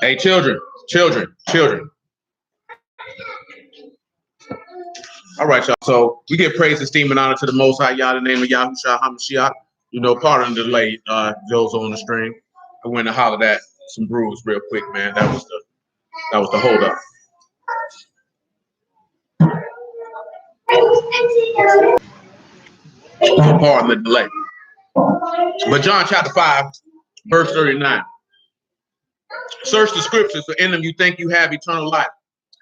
Hey, children. All right, y'all. So we give praise, esteem, and honor to the Most High, Yah, in the name of Yahushua HaMashiach. You know, pardon the delay. Joe's on the string. I went to holler at some brews real quick, man. That was the hold up. Pardon the delay. But John chapter 5, verse 39. Search the scriptures, for in them you think you have eternal life,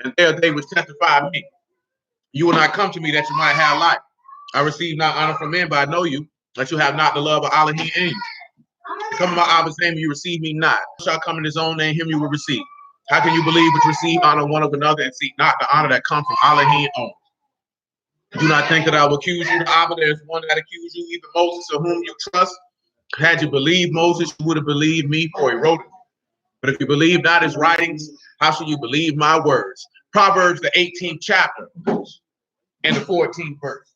and there they which testify of me. You will not come to me that you might have life. I receive not honor from men, but I know you, that you have not the love of Allah in you. Come in my Abba's name, you receive me not. Shall come in his own name, him you will receive. How can you believe but receive honor one of another and seek not the honor that comes from Allah own? Do not think that I will accuse you. Abba, there is one that accused you, even Moses, of whom you trust. Had you believed Moses, you would have believed me, for he wrote it. But if you believe not his writings, how shall you believe my words? Proverbs, the 18th chapter and the 14th verse.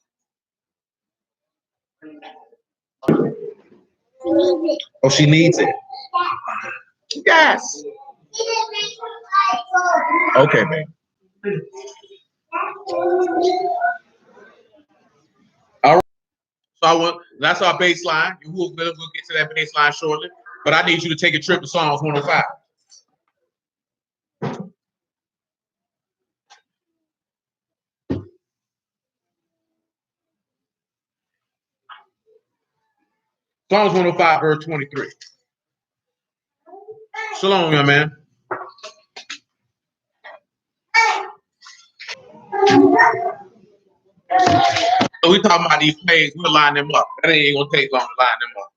Oh, she needs it. Yes. Okay, man. All right. So that's our baseline. We'll get to that baseline shortly. But I need you to take a trip to Psalms 105. Psalms 105, verse 23. Shalom, young man. So we talking about these plays, we'll line them up. That ain't gonna take long to line them up.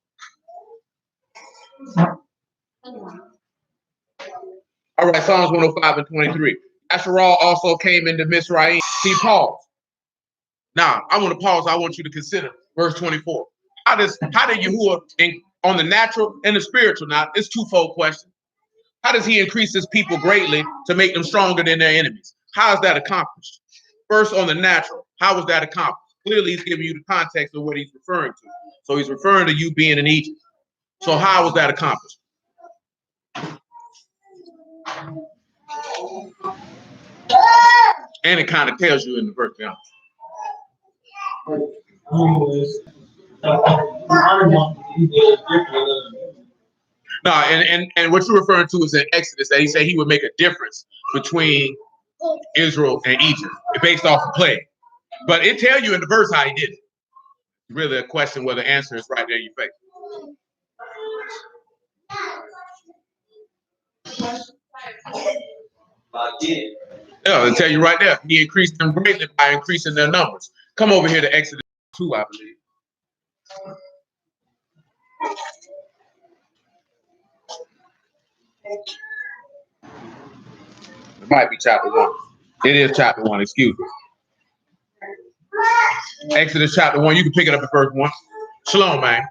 All right, Psalms 105 and 23. Asherah also came into Mizraim. See, pause. Now, I want to pause. I want you to consider verse 24. How did Yahuwah, on the natural and the spiritual, now, it's twofold question. How does he increase his people greatly to make them stronger than their enemies? How is that accomplished? First, on the natural, how was that accomplished? Clearly, he's giving you the context of what he's referring to. So he's referring to you being in Egypt. So how was that accomplished? And it kind of tells you in the verse. Yeah. No, and what you're referring to is in Exodus that he said he would make a difference between Israel and Egypt based off the plague. But it tells you in the verse how he did it. Really a question where the answer is right there in your face. Yeah, it'll tell you right there. He increased them greatly by increasing their numbers. Come over here to Exodus 2, I believe. It might be chapter 1. It is chapter 1, excuse me. Exodus chapter 1, you can pick it up at verse 1. Shalom, man.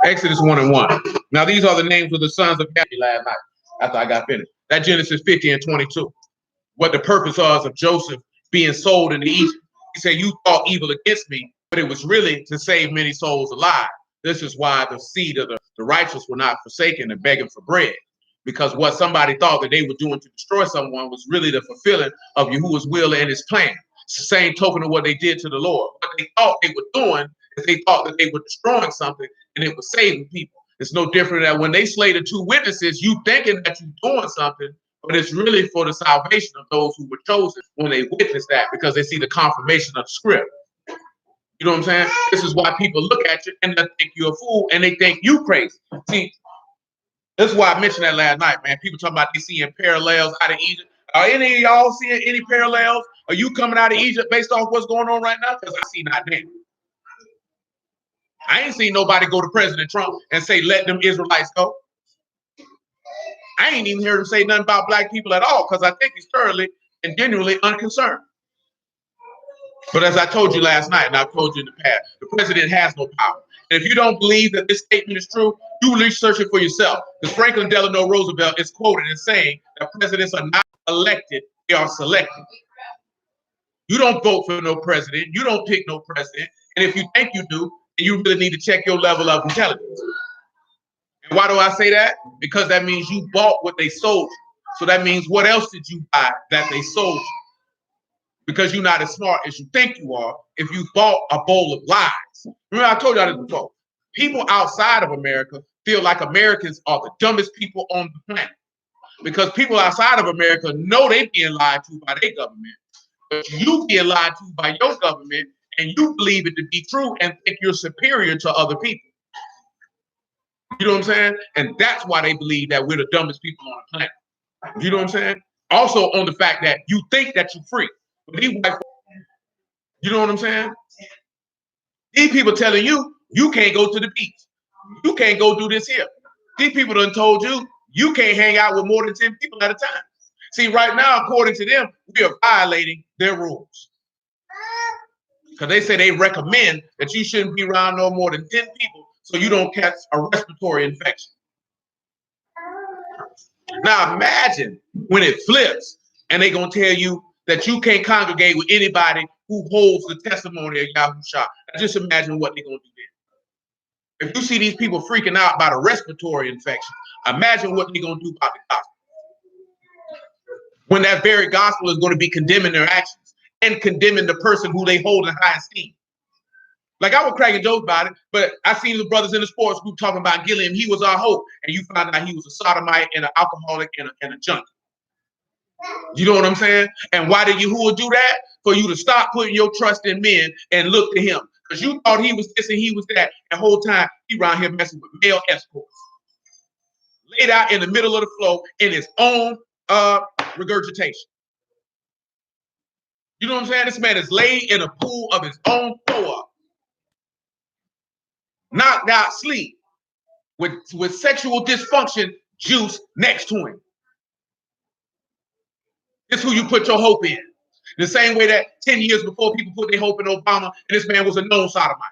Exodus 1 and 1. Now, these are the names of the sons of Gad last night after I got finished. That Genesis 50 and 22. What the purpose was of Joseph being sold into Egypt. He said, you thought evil against me, but it was really to save many souls alive. This is why the seed of the righteous were not forsaken and begging for bread. Because what somebody thought that they were doing to destroy someone was really the fulfilling of Yahuwah's will and his plan. It's the same token of what they did to the Lord. What they thought they were doing is they thought that they were destroying something and it was saving people. It's no different than when they slay the two witnesses, you thinking that you're doing something, but it's really for the salvation of those who were chosen when they witness that because they see the confirmation of the script. You know what I'm saying? This is why people look at you and they think you're a fool and they think you crazy. See, this is why I mentioned that last night, man. People talking about they seeing parallels out of Egypt. Are any of y'all seeing any parallels? Are you coming out of Egypt based off what's going on right now? Because I see not there. I ain't seen nobody go to President Trump and say, let them Israelites go. I ain't even heard him say nothing about black people at all because I think he's thoroughly and genuinely unconcerned. But as I told you last night, and I've told you in the past, the president has no power. And if you don't believe that this statement is true, do research it for yourself. Because Franklin Delano Roosevelt is quoted as saying that presidents are not elected, they are selected. You don't vote for no president. You don't pick no president. And if you think you do, then you really need to check your level of intelligence. And why do I say that? Because that means you bought what they sold you. So that means what else did you buy that they sold you? Because you're not as smart as you think you are if you bought a bowl of lies. Remember, I told y'all this before. People outside of America feel like Americans are the dumbest people on the planet. Because people outside of America know they're being lied to by their government. But you being lied to by your government, and you believe it to be true and think you're superior to other people. You know what I'm saying? And that's why they believe that we're the dumbest people on the planet. You know what I'm saying? Also on the fact that you think that you're free. But these white folks, you know what I'm saying? These people telling you, you can't go to the beach. You can't go do this here. These people done told you, you can't hang out with more than 10 people at a time. See, right now, according to them, we are violating their rules. Because they say they recommend that you shouldn't be around no more than 10 people so you don't catch a respiratory infection. Now imagine when it flips and they're going to tell you that you can't congregate with anybody who holds the testimony of Yahushua. Just imagine what they're going to do then. If you see these people freaking out about a respiratory infection, imagine what they're going to do about the gospel. When that very gospel is going to be condemning their actions and condemning the person who they hold in high esteem. Like I was cracking jokes about it, but I seen the brothers in the sports group talking about Gilliam. He was our hope. And you found out he was a sodomite and an alcoholic and a junkie. You know what I'm saying? And why did Yahuwah do that? For you to stop putting your trust in men and look to him. Because you thought he was this and he was that. And the whole time he around here messing with male escorts. Laid out in the middle of the floor in his own regurgitation. You know what I'm saying? This man is laid in a pool of his own throw up. Knocked out sleep with sexual dysfunction juice next to him. This is who you put your hope in. The same way that 10 years before people put their hope in Obama, and this man was a known sodomite.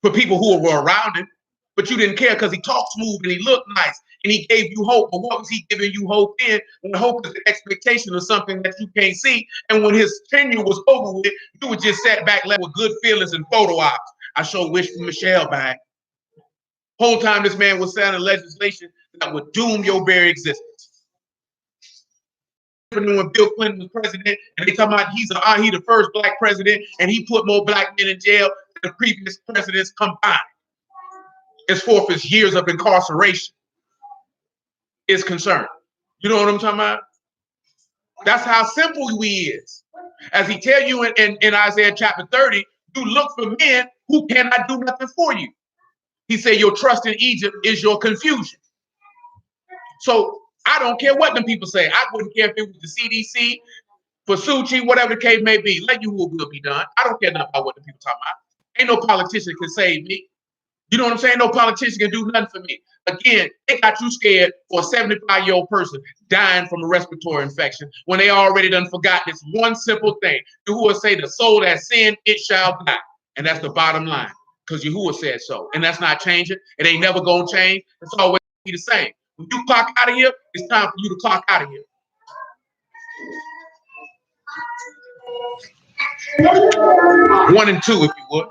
For people who were around him, but you didn't care because he talked smooth and he looked nice and he gave you hope. But what was he giving you hope in? When hope is the expectation of something that you can't see. And when his tenure was over with, you would just sat back left with good feelings and photo ops. I sure wish for Mashal back. Whole time this man was signing legislation that would doom your very existence. When Bill Clinton was president, and they talking about he the first black president, and he put more black men in jail than the previous presidents combined. As far as his years of incarceration is concerned. You know what I'm talking about? That's how simple he is. As he tell you in Isaiah chapter 30, you look for men who cannot do nothing for you. He said your trust in Egypt is your confusion. So I don't care what them people say. I wouldn't care if it was the CDC, for Suchi, whatever the case may be. Let you who will be done. I don't care nothing about what the people talking about. Ain't no politician can save me. You know what I'm saying? No politician can do nothing for me. Again, they got you scared for a 75-year-old person dying from a respiratory infection when they already done forgot this one simple thing. Yahuwah say the soul that sinned, it shall die. And that's the bottom line. Because Yahuwah said so. And that's not changing. It ain't never going to change. It's always be the same. When you clock out of here, it's time for you to clock out of here. 1 and 2, if you would.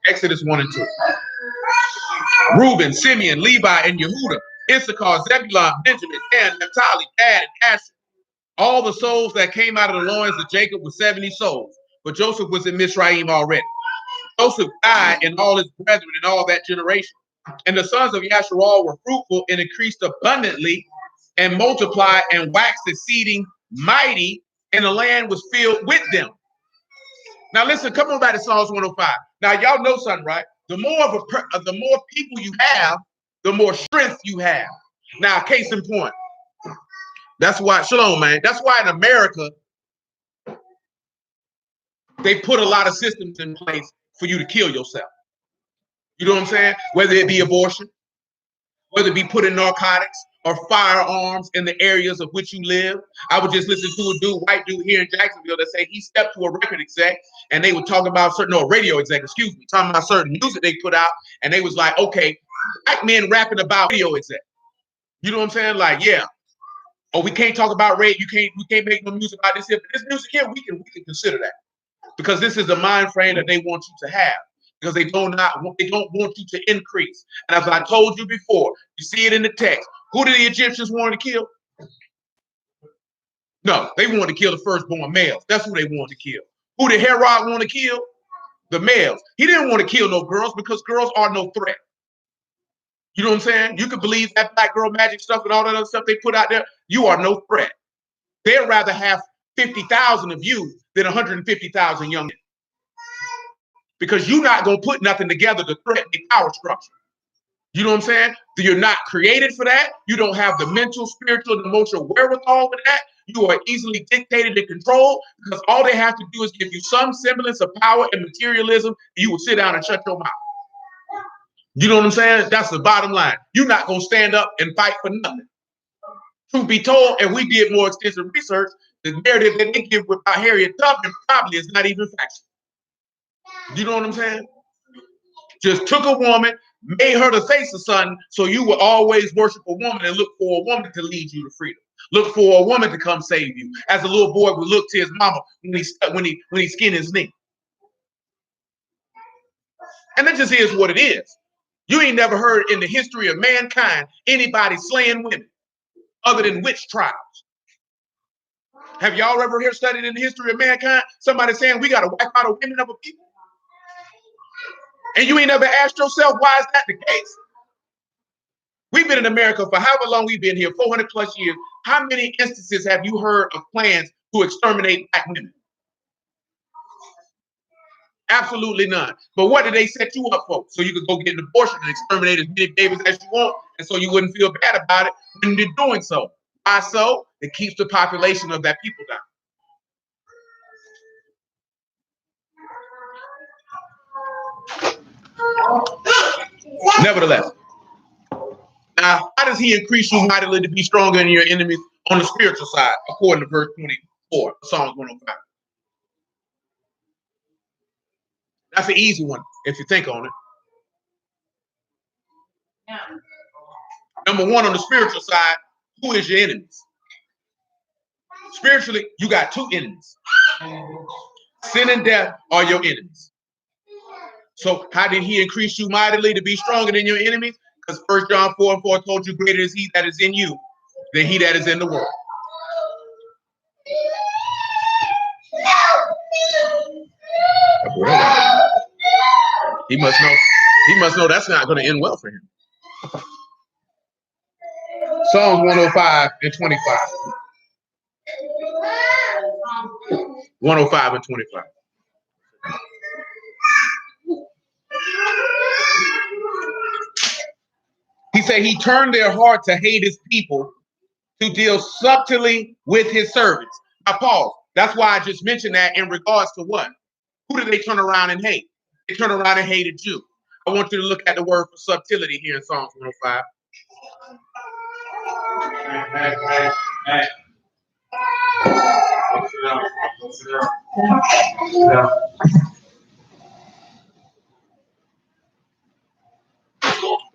Exodus 1 and 2. Reuben, Simeon, Levi, and Yehuda, Issachar, Zebulun, Benjamin, Dan, Naphtali, Gad, and Asher. All the souls that came out of the loins of Jacob were 70 souls. But Joseph was in Mizraim already. Joseph died and all his brethren and all that generation. And the sons of Yasharal were fruitful and increased abundantly and multiplied and waxed exceeding mighty, and the land was filled with them. Now listen, come on back to Psalms 105. Now y'all know something, right? The more people you have, the more strength you have. Now, case in point. That's why, shalom, man. That's why in America, they put a lot of systems in place for you to kill yourself. You know what I'm saying? Whether it be abortion, whether it be putting narcotics or firearms in the areas of which you live. I would just listen to a white dude here in Jacksonville that say he stepped to a record exec and they were talking about radio exec, talking about certain music they put out. And they was like, okay, black men rapping about radio exec. You know what I'm saying? Like, yeah, Oh, we can't talk about rape. We can't make no music about this here. But this music here, we can consider that. Because this is the mind frame that they want you to have. Because they don't want you to increase. And as I told you before, you see it in the text. Who did the Egyptians want to kill? No, they wanted to kill the firstborn males. That's who they wanted to kill. Who did Herod want to kill? The males. He didn't want to kill no girls because girls are no threat. You know what I'm saying? You can believe that black girl magic stuff and all that other stuff they put out there. You are no threat. They'd rather have 50,000 of you than 150,000 young men. Because you're not going to put nothing together to threaten the power structure. You know what I'm saying? You're not created for that. You don't have the mental, spiritual, and emotional wherewithal for that. You are easily dictated and controlled because all they have to do is give you some semblance of power and materialism. And you will sit down and shut your mouth. You know what I'm saying? That's the bottom line. You're not going to stand up and fight for nothing. Truth be told, and we did more extensive research, the narrative that they give about Harriet Tubman probably is not even factual. You know what I'm saying? Just took a woman, made her the face of something, so you would always worship a woman and look for a woman to lead you to freedom. Look for a woman to come save you. As a little boy would look to his mama when he skinned his knee. And that just is what it is. You ain't never heard in the history of mankind anybody slaying women other than witch trials. Have y'all ever studied in the history of mankind somebody saying we got to wipe out a women of a people? And you ain't never asked yourself, why is that the case? We've been in America for however long we've been here, 400 plus years. How many instances have you heard of plans to exterminate black women? Absolutely none. But what did they set you up for? So you could go get an abortion and exterminate as many babies as you want, and so you wouldn't feel bad about it when you're doing so. Why so? It keeps the population of that people down. Nevertheless, now, how does he increase you mightily to be stronger than your enemies on the spiritual side, according to verse 24, Psalms 105? That's an easy one, if you think on it. Yeah. Number one, on the spiritual side, who is your enemies? Spiritually, you got two enemies. Sin and death are your enemies. So how did he increase you mightily to be stronger than your enemies? Because 1 John 4:4 told you, greater is he that is in you than he that is in the world. He must know that's not going to end well for him. Psalms 105 and 25. 105 and 25. He said he turned their heart to hate his people, to deal subtly with his servants. Now pause. That's why I just mentioned that in regards to what? Who did they turn around and hate? They turned around and hated you. I want you to look at the word for subtlety here in Psalms 105.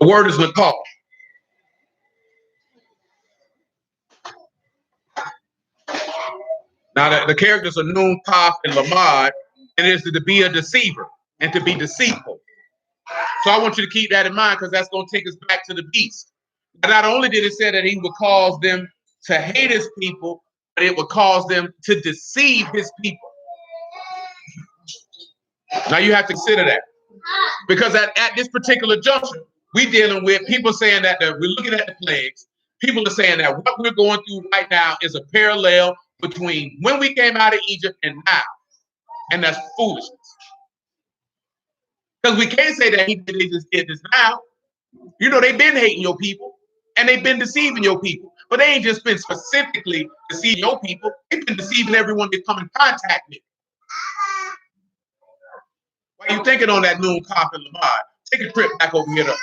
The word is Nakal. Now the characters are Nun, Kaf, and Lamad, and it is to be a deceiver and to be deceitful. So I want you to keep that in mind because that's going to take us back to the beast. And not only did it say that he would cause them to hate his people, but it would cause them to deceive his people. Now you have to consider that. Because at this particular juncture, we're dealing with people saying that we're looking at the plagues. People are saying that what we're going through right now is a parallel between when we came out of Egypt and now. And that's foolishness. Because we can't say that they just did this now. You know, they've been hating your people and they've been deceiving your people. But they ain't just been specifically deceiving your people. They've been deceiving everyone they come in contact with. While you're thinking on that Nun, Kaf, and Lamad, take a trip back over here to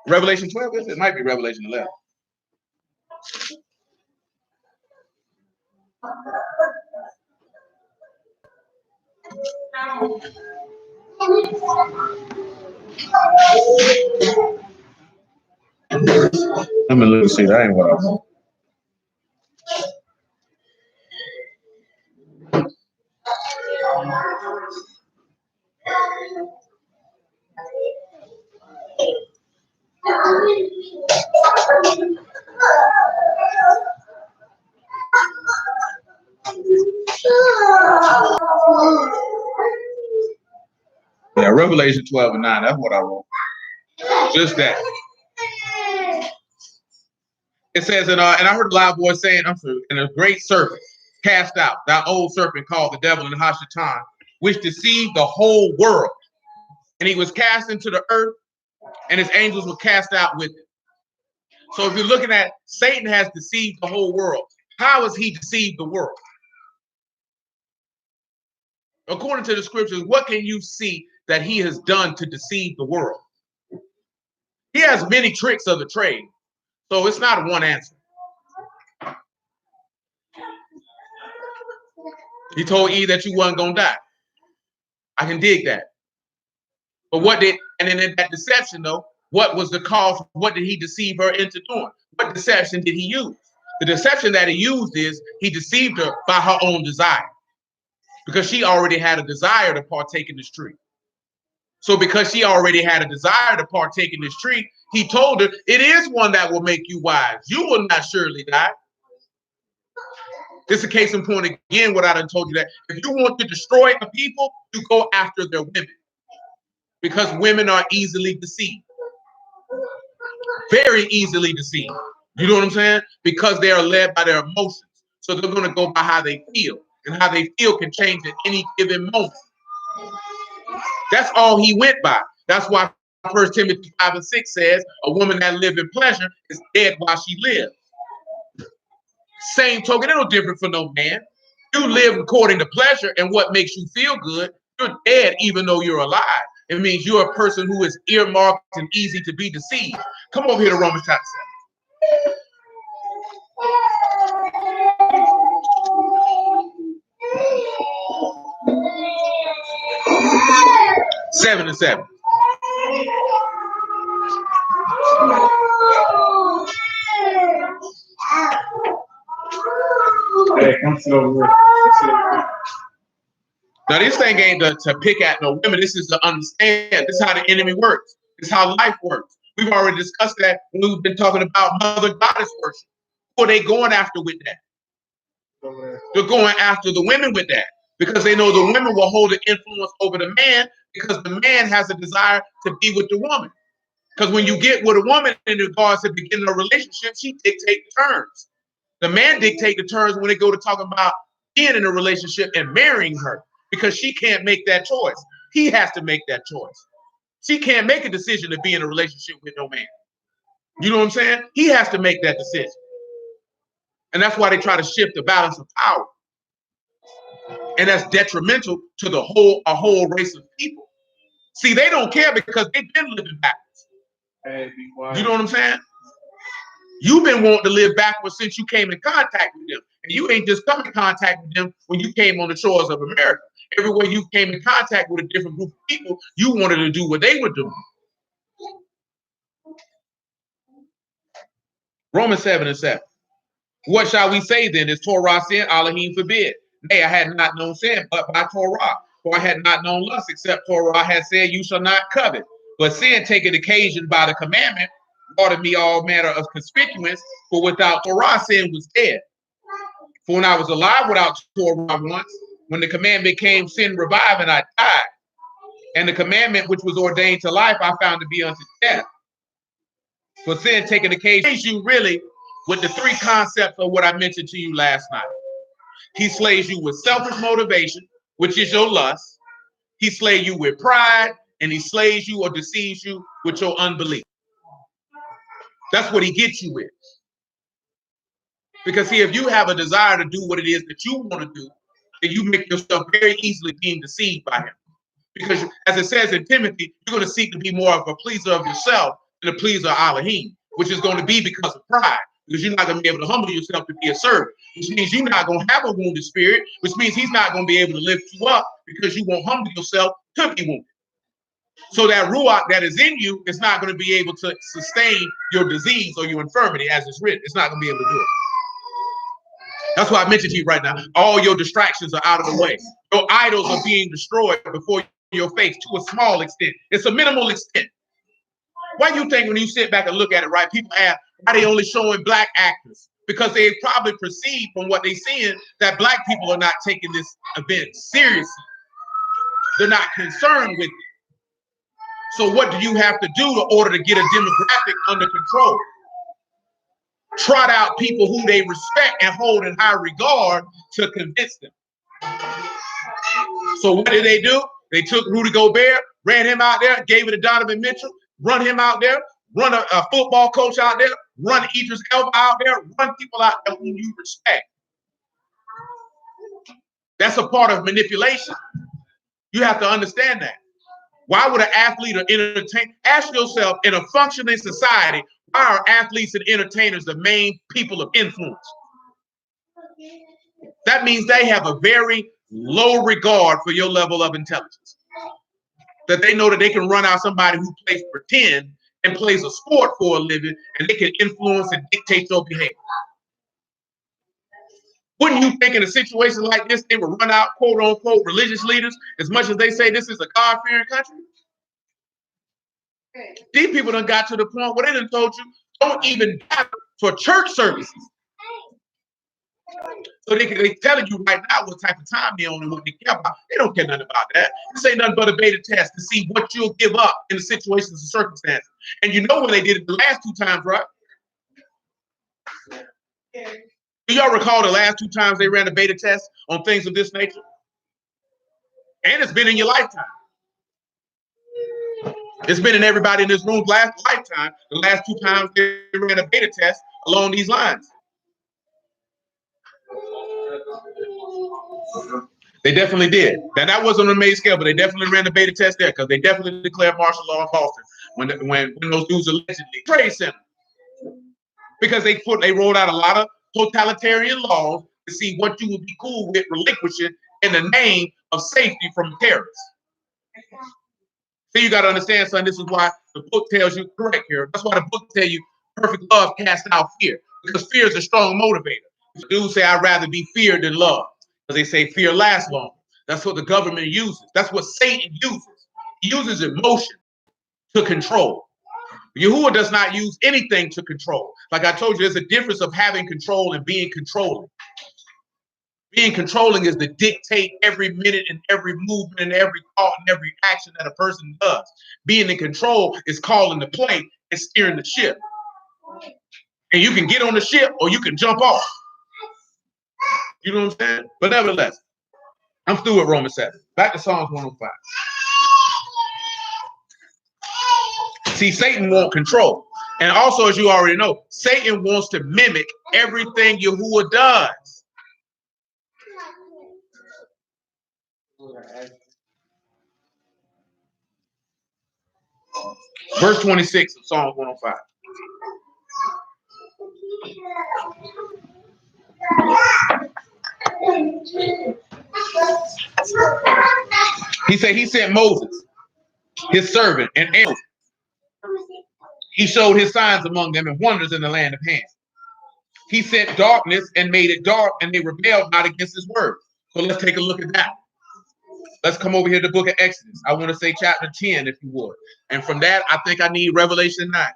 Revelation 12. It might be Revelation 11. Let me see. That ain't what I want. Yeah, Revelation 12 and 9, that's what I wrote. Just that. It says, and I heard a loud voice saying, and a great serpent cast out, that old serpent called the devil and Hashatan, which deceived the whole world. And he was cast into the earth, and his angels were cast out with him. So if you're looking at Satan has deceived the whole world, how has he deceived the world? According to the scriptures, what can you see that he has done to deceive the world? He has many tricks of the trade, so it's not one answer. He told Eve that you wasn't going to die. I can dig that. But and then in that deception, though, what was the cause? What did he deceive her into doing? What deception did he use? The deception that he used is he deceived her by her own desire, because she already had a desire to partake in this tree. So because she already had a desire to partake in this tree, he told her, it is one that will make you wise. You will not surely die. This is a case in point again, what I done told you, that if you want to destroy a people, you go after their women, because women are easily deceived. Very easily deceived. You know what I'm saying? Because they are led by their emotions. So they're going to go by how they feel, and how they feel can change at any given moment. That's all he went by. That's why 1 Timothy 5 and 6 says, a woman that lives in pleasure is dead while she lives. Same token, it's no different for no man. You live according to pleasure and what makes you feel good, you're dead even though you're alive. It means you're a person who is earmarked and easy to be deceived. Come over here to Romans chapter 7. 7 and 7. Hey, come sit over here. Now, this thing ain't to pick at no women. This is to understand. This is how the enemy works. This is how life works. We've already discussed that when we've been talking about mother goddess worship. Who are they going after with that? They're going after the women with that, because they know the women will hold an influence over the man, because the man has a desire to be with the woman. Because when you get with a woman in regards to beginning a relationship, she dictates the terms. The man dictates the terms when they go to talking about being in a relationship and marrying her, because she can't make that choice. He has to make that choice. She can't make a decision to be in a relationship with no man. You know what I'm saying? He has to make that decision. And that's why they try to shift the balance of power. And that's detrimental to a whole race of people. See, they don't care because they've been living backwards. Hey, be quiet. You know what I'm saying? You've been wanting to live backwards since you came in contact with them. And you ain't just come in contact with them when you came on the shores of America. Everywhere you came in contact with a different group of people, you wanted to do what they were doing. Romans 7 and 7. What shall we say then? Is Torah sin? Elohim forbid. Nay, I had not known sin, but by Torah. For I had not known lust, except Torah had said, you shall not covet. But sin, taking occasion by the commandment, brought in me all manner of conspicuance, for without Torah, sin was dead. For when I was alive without Torah once, when the commandment came, sin revived, and I died. And the commandment which was ordained to life, I found to be unto death. For sin, taking occasion, you really with the three concepts of what I mentioned to you last night. He slays you with selfish motivation, which is your lust. He slays you with pride, and he slays you or deceives you with your unbelief. That's what he gets you with. Because see, if you have a desire to do what it is that you want to do, then you make yourself very easily being deceived by him. Because as it says in Timothy, you're going to seek to be more of a pleaser of yourself than a pleaser of Elohim, which is going to be because of pride. Because you're not going to be able to humble yourself to be a servant, which means you're not going to have a wounded spirit, which means he's not going to be able to lift you up because you won't humble yourself to be wounded. So that Ruach that is in you is not going to be able to sustain your disease or your infirmity, as it's written. It's not going to be able to do it. That's why I mentioned to you right now, all your distractions are out of the way. Your idols are being destroyed before your face to a small extent. It's a minimal extent. Why do you think when you sit back and look at it, right, people ask, why they only showing black actors? Because they probably perceive from what they're seeing that black people are not taking this event seriously. They're not concerned with it. So what do you have to do in order to get a demographic under control? Trot out people who they respect and hold in high regard to convince them. So what did they do? They took Rudy Gobert, ran him out there, gave it to Donovan Mitchell, run him out there, run a football coach out there, run Idris Elba out there, run people out there whom you respect. That's a part of manipulation. You have to understand that. Why would an athlete or entertainer, ask yourself, in a functioning society, why are athletes and entertainers the main people of influence? That means they have a very low regard for your level of intelligence. That they know that they can run out somebody who plays pretend and plays a sport for a living, and they can influence and dictate your behavior. Wouldn't you think in a situation like this, they would run out, quote unquote, religious leaders, as much as they say this is a God-fearing country? These people done got to the point where they done told you, don't even gather for church services. So they telling you right now what type of time they're on and what they care about. They don't care nothing about that. This ain't nothing but a beta test to see what you'll give up in the situations and circumstances. And you know when they did it the last two times, right? Do y'all recall the last two times they ran a beta test on things of this nature? And it's been in your lifetime. It's been in everybody in this room's last lifetime. The last two times they ran a beta test along these lines. They definitely did. Now that wasn't on a major scale, but they definitely ran the beta test there because they definitely declared martial law in Boston when those dudes allegedly trade center. Because they rolled out a lot of totalitarian laws to see what you would be cool with relinquishing in the name of safety from terrorists. So you got to understand, son, this is why the book tells you, correct here, that's why the book tells you perfect love casts out fear, because fear is a strong motivator. Dudes say, I'd rather be feared than loved, because they say fear lasts long. That's what the government uses. That's what Satan uses. He uses emotion to control. Yahuwah does not use anything to control. Like I told you, there's a difference of having control and being controlling. Being controlling is to dictate every minute and every movement and every thought and every action that a person does. Being in control is calling the play and steering the ship. And you can get on the ship or you can jump off. You know what I'm saying? But nevertheless, I'm through with Romans 7. Back to Psalms 105. See, Satan wants control. And also, as you already know, Satan wants to mimic everything Yahuwah does. Verse 26 of Psalm 105. He said he sent Moses, his servant, and Aaron. He showed his signs among them and wonders in the land of Ham. He sent darkness and made it dark, and they rebelled not against his word. So let's take a look at that. Let's come over here to the book of Exodus. I want to say chapter 10, if you would. And from that, I think I need Revelation 9.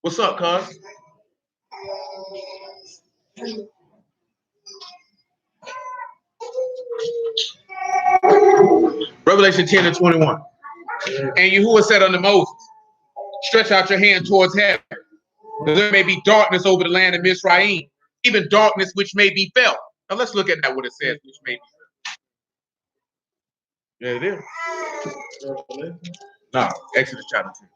What's up, cuz? Revelation 10 and 21. And Yahuwah said unto Moses, stretch out your hand towards heaven, that there may be darkness over the land of Mizraim, even darkness which may be felt. Now let's look at that, what it says, which may be felt. Yeah, it is. No, Exodus chapter 10.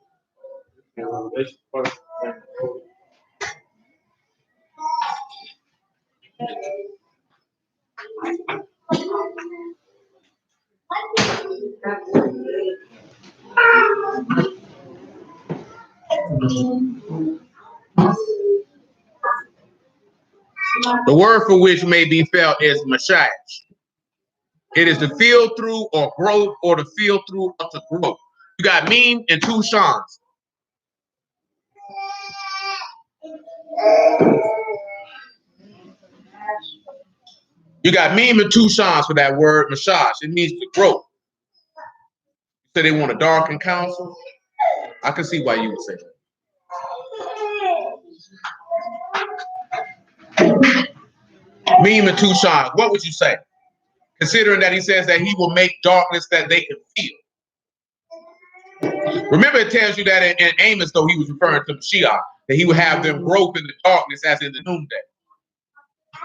The word for which may be felt is Mashal. It is to feel through or growth, or to feel through or to grow. You got Meme and two Shans. You got Meme and two Shans for that word Mashal. It means to grow. So they want a darkened counsel. I can see why you would say that. Meme and two Shans. What would you say? Considering that he says that he will make darkness that they can feel. Remember, it tells you that in Amos, though, he was referring to Mashiach, that he would have them grope in the darkness as in the noonday.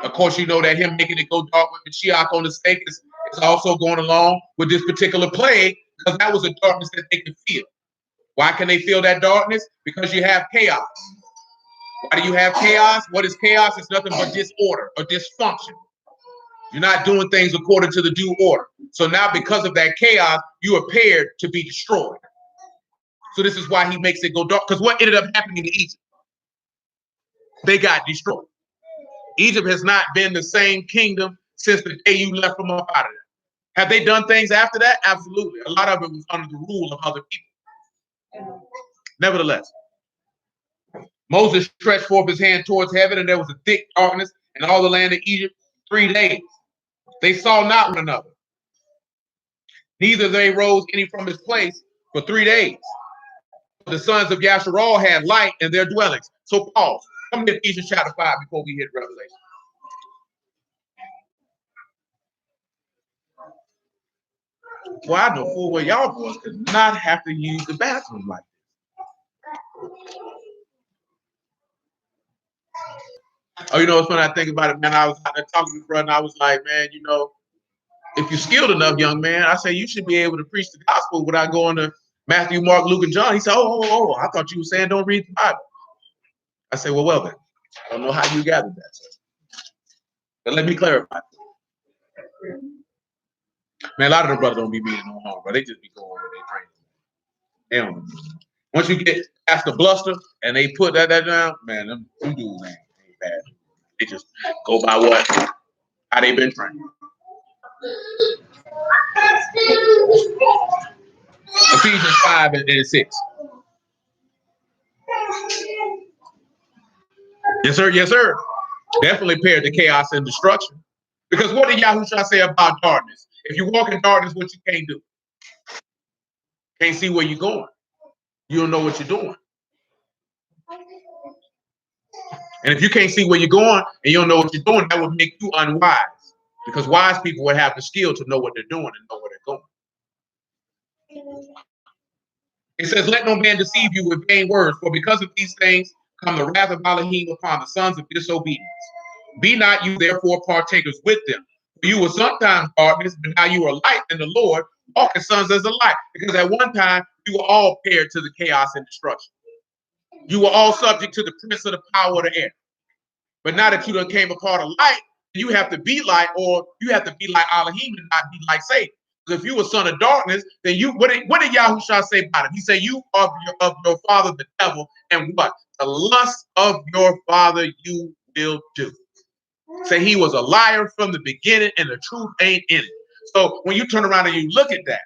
Of course, you know that him making it go dark with Mashiach on the stake is also going along with this particular plague, because that was a darkness that they could feel. Why can they feel that darkness? Because you have chaos. Why do you have chaos? What is chaos? It's nothing but disorder or dysfunction. You're not doing things according to the due order. So now, because of that chaos, you are prepared to be destroyed. So this is why he makes it go dark. Because what ended up happening to Egypt? They got destroyed. Egypt has not been the same kingdom since the day you left from up out of there. Have they done things after that? Absolutely. A lot of it was under the rule of other people. Nevertheless, Moses stretched forth his hand towards heaven, and there was a thick darkness in all the land of Egypt 3 days. They saw not one another. Neither they rose any from his place for 3 days. The sons of Yasharal had light in their dwellings. So pause. Come to Ephesians chapter 5 before we hit Revelation. Well, I know full well y'all boys could not have to use the bathroom like this. Oh, you know what's funny? I think about it, man. I was out there talking to a brother, and I was like, man, you know, if you're skilled enough, young man, I say you should be able to preach the gospel without going to Matthew, Mark, Luke, and John. He said, oh, I thought you were saying don't read the Bible. I say, well then. I don't know how you gathered that, sir. But let me clarify. Man, a lot of the brothers don't be meaning no harm, but they just be going where they train. And once you get past the bluster and they put that down, man, them dudes ain't bad. They just go by how they been trained. Ephesians 5 and 6. Yes, sir. Yes, sir. Definitely paired to chaos and destruction. Because what did Yahushua say about darkness? If you walk in darkness, what you can't do? Can't see where you're going. You don't know what you're doing. And if you can't see where you're going and you don't know what you're doing, that would make you unwise. Because wise people would have the skill to know what they're doing and know where they're going. It says, let no man deceive you with vain words, for because of these things come the wrath of Elohim upon the sons of disobedience. Be not you therefore partakers with them. For you were sometimes darkness, but now you are light in the Lord, walk as sons as the light. Because at one time you were all paired to the chaos and destruction. You were all subject to the prince of the power of the air. But now that you done came a part of light, you have to be light, or you have to be like Elohim and not be like Satan. Because if you were son of darkness, then you what did Yahushua say about him? He said, you are of your father the devil, and what? The lust of your father you will do. Say he was a liar from the beginning, and the truth ain't in it. So when you turn around and you look at that,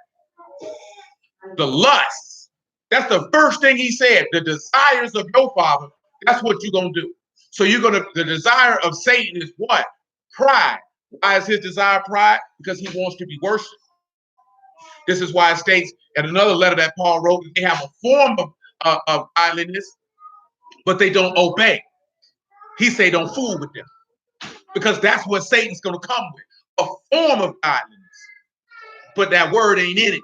the lust, that's the first thing he said. The desires of your father, that's what you're gonna do. So the desire of Satan is what? Pride. Why is his desire pride? Because he wants to be worshipped. This is why it states in another letter that Paul wrote, they have a form of godliness, but they don't obey. He say don't fool with them. Because that's what Satan's going to come with. A form of godliness. But that word ain't in it.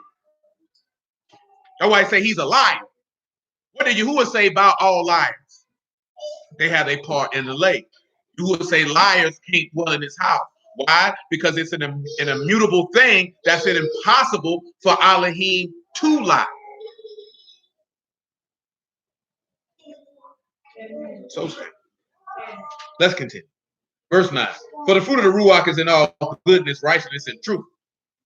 That's why I say he's a liar. What did Yahuwah say about all liars? They have a part in the lake. Yahuwah say liars can't dwell in his house. Why? Because it's an immutable thing that's impossible for Elohim to lie. So let's continue. Verse 9. For the fruit of the Ruach is in all goodness, righteousness, and truth,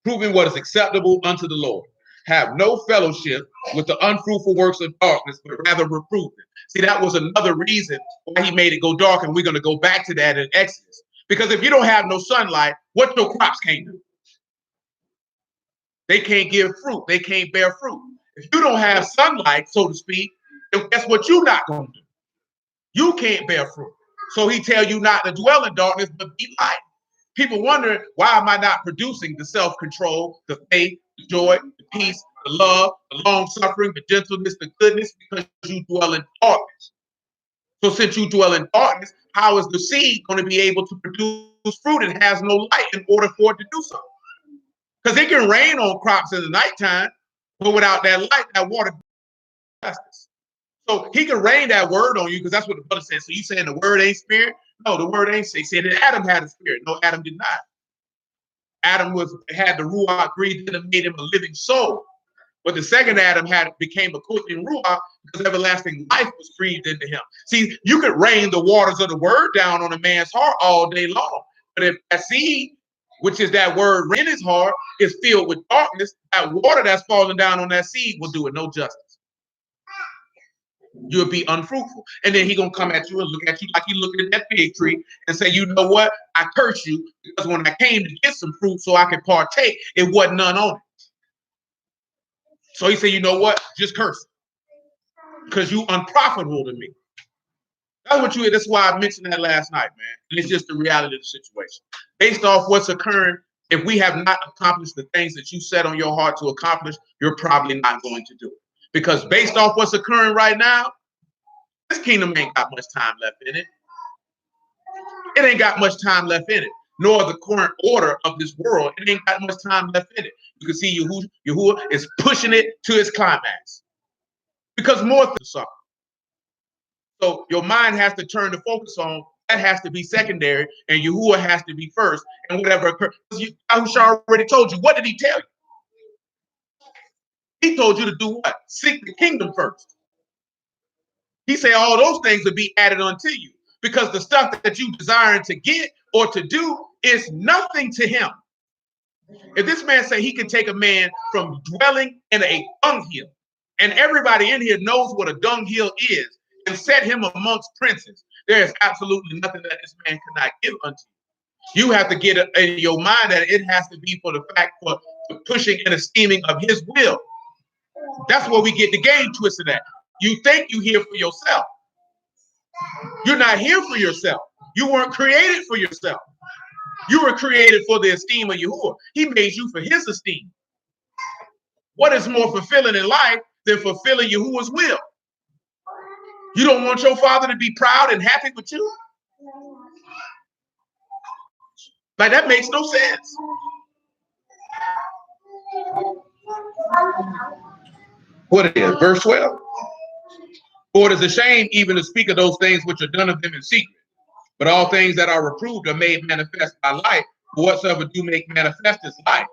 proving what is acceptable unto the Lord, have no fellowship with the unfruitful works of darkness, but rather reprove them. See, that was another reason why he made it go dark, and we're going to go back to that in Exodus. Because if you don't have no sunlight, what your crops can't do? They can't give fruit. They can't bear fruit. If you don't have sunlight, so to speak, then guess what you're not going to do? You can't bear fruit. So he tell you not to dwell in darkness, but be light. People wonder, why am I not producing the self-control, the faith, the joy, the peace, the love, the long-suffering, the gentleness, the goodness? Because you dwell in darkness. So since you dwell in darkness, how is the seed going to be able to produce fruit? It has no light in order for it to do so. Because it can rain on crops in the nighttime, but without that light, that water justice. So he can rain that word on you, because that's what the brother said. So you saying the word ain't spirit? No, the word ain't. He said that Adam had a spirit. No, Adam did not. Adam had the Ruach breathed in and made him a living soul. But the second Adam became a quickening Ruach, because everlasting life was breathed into him. See, you could rain the waters of the word down on a man's heart all day long. But if that seed, which is that word in his heart, is filled with darkness, that water that's falling down on that seed will do it no justice. You'll be unfruitful. And then he's going to come at you and look at you like he looking at that fig tree and say, you know what? I curse you, because when I came to get some fruit so I could partake, it wasn't none on it. So he said, you know what? Just curse it, because you unprofitable to me. That's why I mentioned that last night, man. And it's just the reality of the situation. Based off what's occurring, if we have not accomplished the things that you set on your heart to accomplish, you're probably not going to do it. Because based off what's occurring right now, this kingdom ain't got much time left in it. It ain't got much time left in it. Nor the current order of this world. It ain't got much time left in it. You can see Yahuwah is pushing it to its climax. Because more things suffer. So your mind has to turn to focus on that, has to be secondary, and Yahuwah has to be first. And whatever occurs, Yahushua already told you. What did he tell you? He told you to do what? Seek the kingdom first. He said all those things will be added unto you, because the stuff that you desire to get or to do is nothing to him. If this man say he can take a man from dwelling in a dunghill, and everybody in here knows what a dunghill is, and set him amongst princes, there is absolutely nothing that this man cannot give unto you. You have to get it in your mind that it has to be for the fact for the pushing and esteeming of his will. That's where we get the game twisted at. You think you're here for yourself. You're not here for yourself. You weren't created for yourself. You were created for the esteem of Yahuwah. He made you for his esteem. What is more fulfilling in life than fulfilling Yahuwah's will? You don't want your father to be proud and happy with you? Like, that makes no sense. What it is, verse 12. For it is a shame even to speak of those things which are done of them in secret. But all things that are reproved are made manifest by light. For whatsoever do make manifest is light.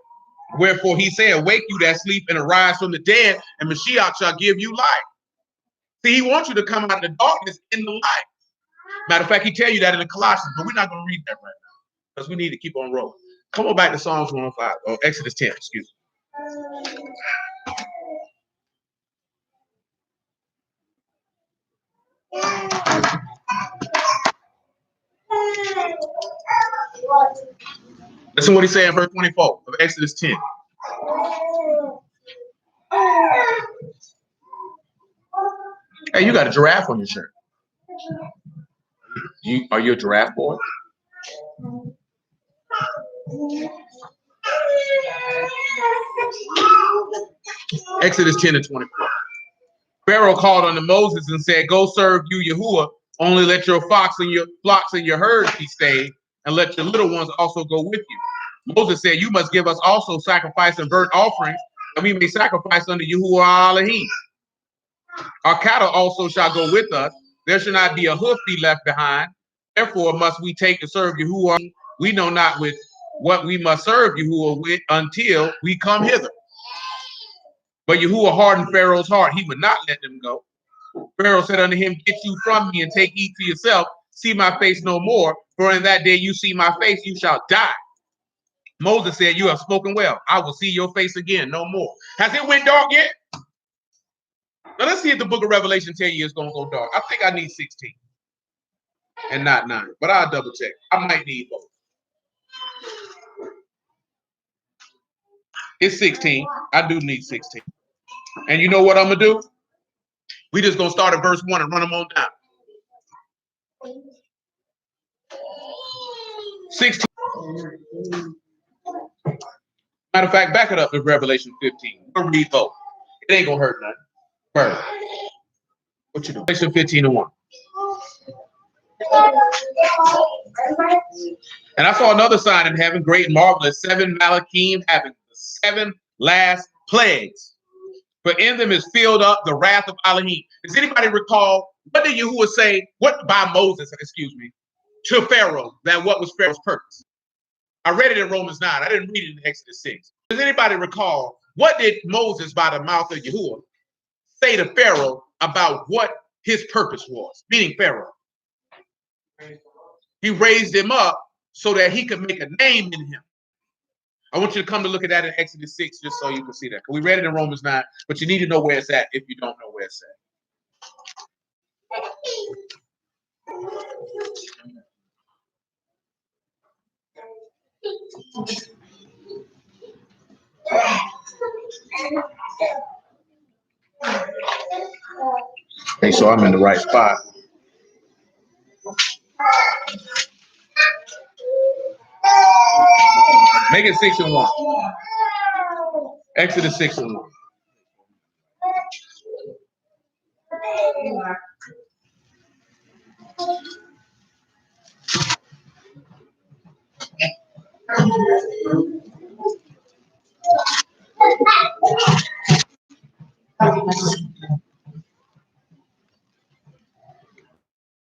Wherefore he said, awake you that sleep and arise from the dead, and Mashiach shall give you light. See, he wants you to come out of the darkness in the light. Matter of fact, he tell you that in the Colossians, but we're not going to read that right now, because we need to keep on rolling. Come on back to Psalms 105, or Exodus 10, excuse me. Listen what he said in verse 24 of Exodus 10. Hey, you got a giraffe on your shirt. Are you a giraffe boy? Exodus 10 and 24. Pharaoh called unto Moses and said, go serve you Yahuwah, only let your flocks and your herds be stayed, and let your little ones also go with you. Moses said, you must give us also sacrifice and burnt offerings, that we may sacrifice unto Yahuwah Elohim. Our cattle also shall go with us. There shall not be a hoof be left behind. Therefore must we take to serve Yahuwah. We know not with what we must serve Yahuwah with until we come hither. But Yahuwah hardened Pharaoh's heart. He would not let them go. Pharaoh said unto him, get you from me and take eat to yourself. See my face no more. For in that day you see my face, you shall die. Moses said, you have spoken well. I will see your face again, no more. Has it went dark yet? Now let's see if the book of Revelation tell you it's going to go dark. I think I need 16 and not 9, but I'll double check. I might need both. It's 16. I do need 16. And you know what I'm going to do? We just going to start at verse 1 and run them on down. 16. Matter of fact, back it up to Revelation 15. We'll read both. It ain't going to hurt nothing. First. What you do? Revelation 15 and 1. And I saw another sign in heaven, great and marvelous, 7 malachim, having the 7 last plagues. For in them is filled up the wrath of Elohim. Does anybody recall, what did Yahuwah say, what by Moses, to Pharaoh, that what was Pharaoh's purpose? I read it in Romans 9. I didn't read it in Exodus 6. Does anybody recall, what did Moses by the mouth of Yahuwah say to Pharaoh about what his purpose was, meaning Pharaoh? He raised him up so that he could make a name in him. I want you to come to look at that in Exodus 6 just so you can see that. We read it in Romans 9, but you need to know where it's at if you don't know where it's at. Okay, so I'm in the right spot. Make it 6 and 1. Exodus 6 and 1.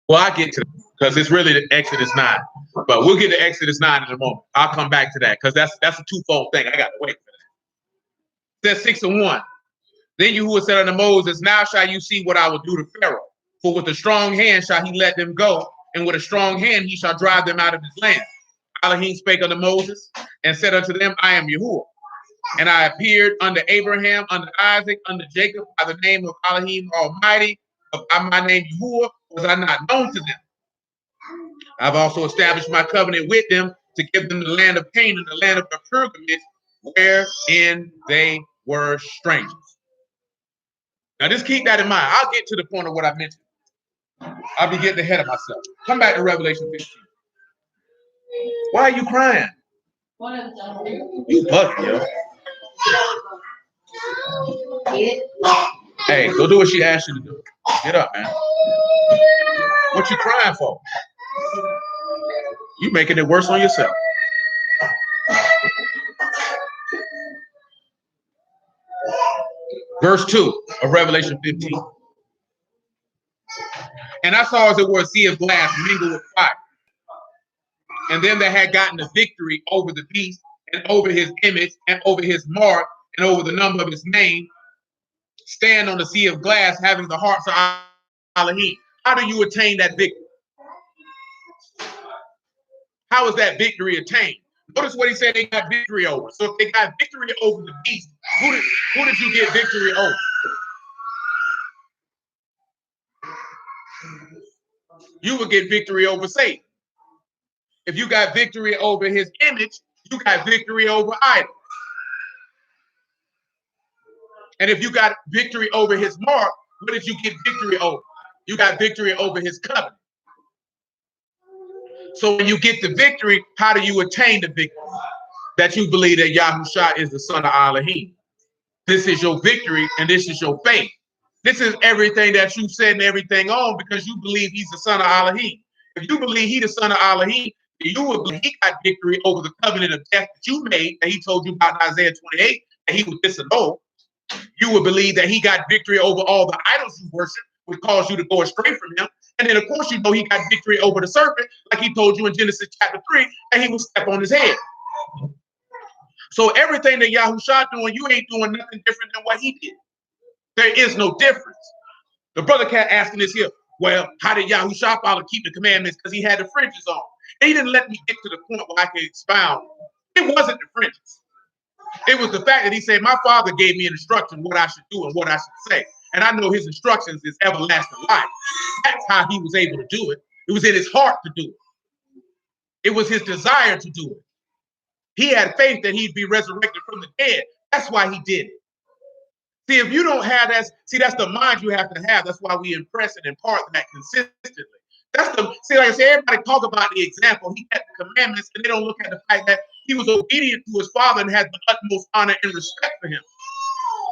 Well, I get to it because it's really the Exodus 9, but we'll get to Exodus 9 in a moment. I'll come back to that because that's a twofold thing. I got to wait for that. It says 6 and 1. Then Yahuwah said unto Moses, now shall you see what I will do to Pharaoh. For with a strong hand shall he let them go, and with a strong hand he shall drive them out of his land. Elohim spake unto Moses, and said unto them, I am Yahuwah. And I appeared unto Abraham, unto Isaac, unto Jacob, by the name of Elohim Almighty. By my name Yahuwah was I not known to them. I've also established my covenant with them to give them the land of Canaan, the land of their pilgrimage, wherein they were strangers. Now, just keep that in mind. I'll get to the point of what I mentioned. I'll be getting ahead of myself. Come back to Revelation 15. Why are you crying? You bugging, yo. Hey, go do what she asked you to do. Get up, man. What you crying for? You making it worse on yourself. Verse 2 of Revelation 15. And I saw as it were a sea of glass mingled with fire. And them that had gotten the victory over the beast and over his image and over his mark and over the number of his name stand on the sea of glass having the hearts of Elohim. How do you attain that victory? How is that victory attained? Notice what he said they got victory over. So if they got victory over the beast, who did you get victory over? You would get victory over Satan. If you got victory over his image, you got victory over idols. And if you got victory over his mark, what did you get victory over? You got victory over his covenant. So when you get the victory, how do you attain the victory? That you believe that Yahushua is the son of Elohim. This is your victory and this is your faith. This is everything that you said and everything on because you believe he's the son of Elohim. If you believe he's the son of Elohim, you would believe he got victory over the covenant of death that you made, that he told you about in Isaiah 28, that he would disannul. You would believe that he got victory over all the idols you worship, which caused you to go astray from him. And then, of course, you know he got victory over the serpent, like he told you in Genesis chapter 3, that he would step on his head. So everything that Yahushua doing, you ain't doing nothing different than what he did. There is no difference. The brother cat asking this here, well, how did Yahushua follow keep the commandments? Because he had the fringes on. And he didn't let me get to the point where I can expound It wasn't the fringes. It was the fact that he said, my father gave me an instruction what I should do and what I should say. And I know his instructions is everlasting life. That's how he was able to do it. It was in his heart to do it. It was his desire to do it. He had faith that he'd be resurrected from the dead. That's why he did it. See, if you don't have that, that's the mind you have to have. That's why we impress and impart that consistently. Like I said, everybody talk about the example. He had the commandments, and they don't look at the fact that he was obedient to his father and had the utmost honor and respect for him.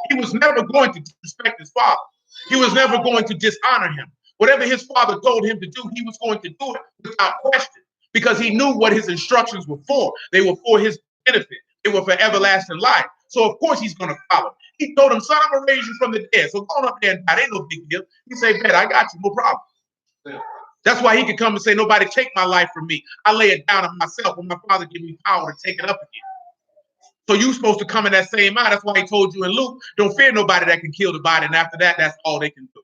He was never going to disrespect his father. He was never going to dishonor him. Whatever his father told him to do, he was going to do it without question, because he knew what his instructions were for. They were for his benefit. They were for everlasting life. So of course he's going to follow. He told him, son, I'm going to raise you from the dead. So go on up there and die. Ain't no big deal. He said, bet, I got you, no problem. That's why he could come and say, nobody take my life from me. I lay it down on myself when my father gave me power to take it up again. So you're supposed to come in that same mind. That's why he told you in Luke, don't fear nobody that can kill the body. And after that, that's all they can do.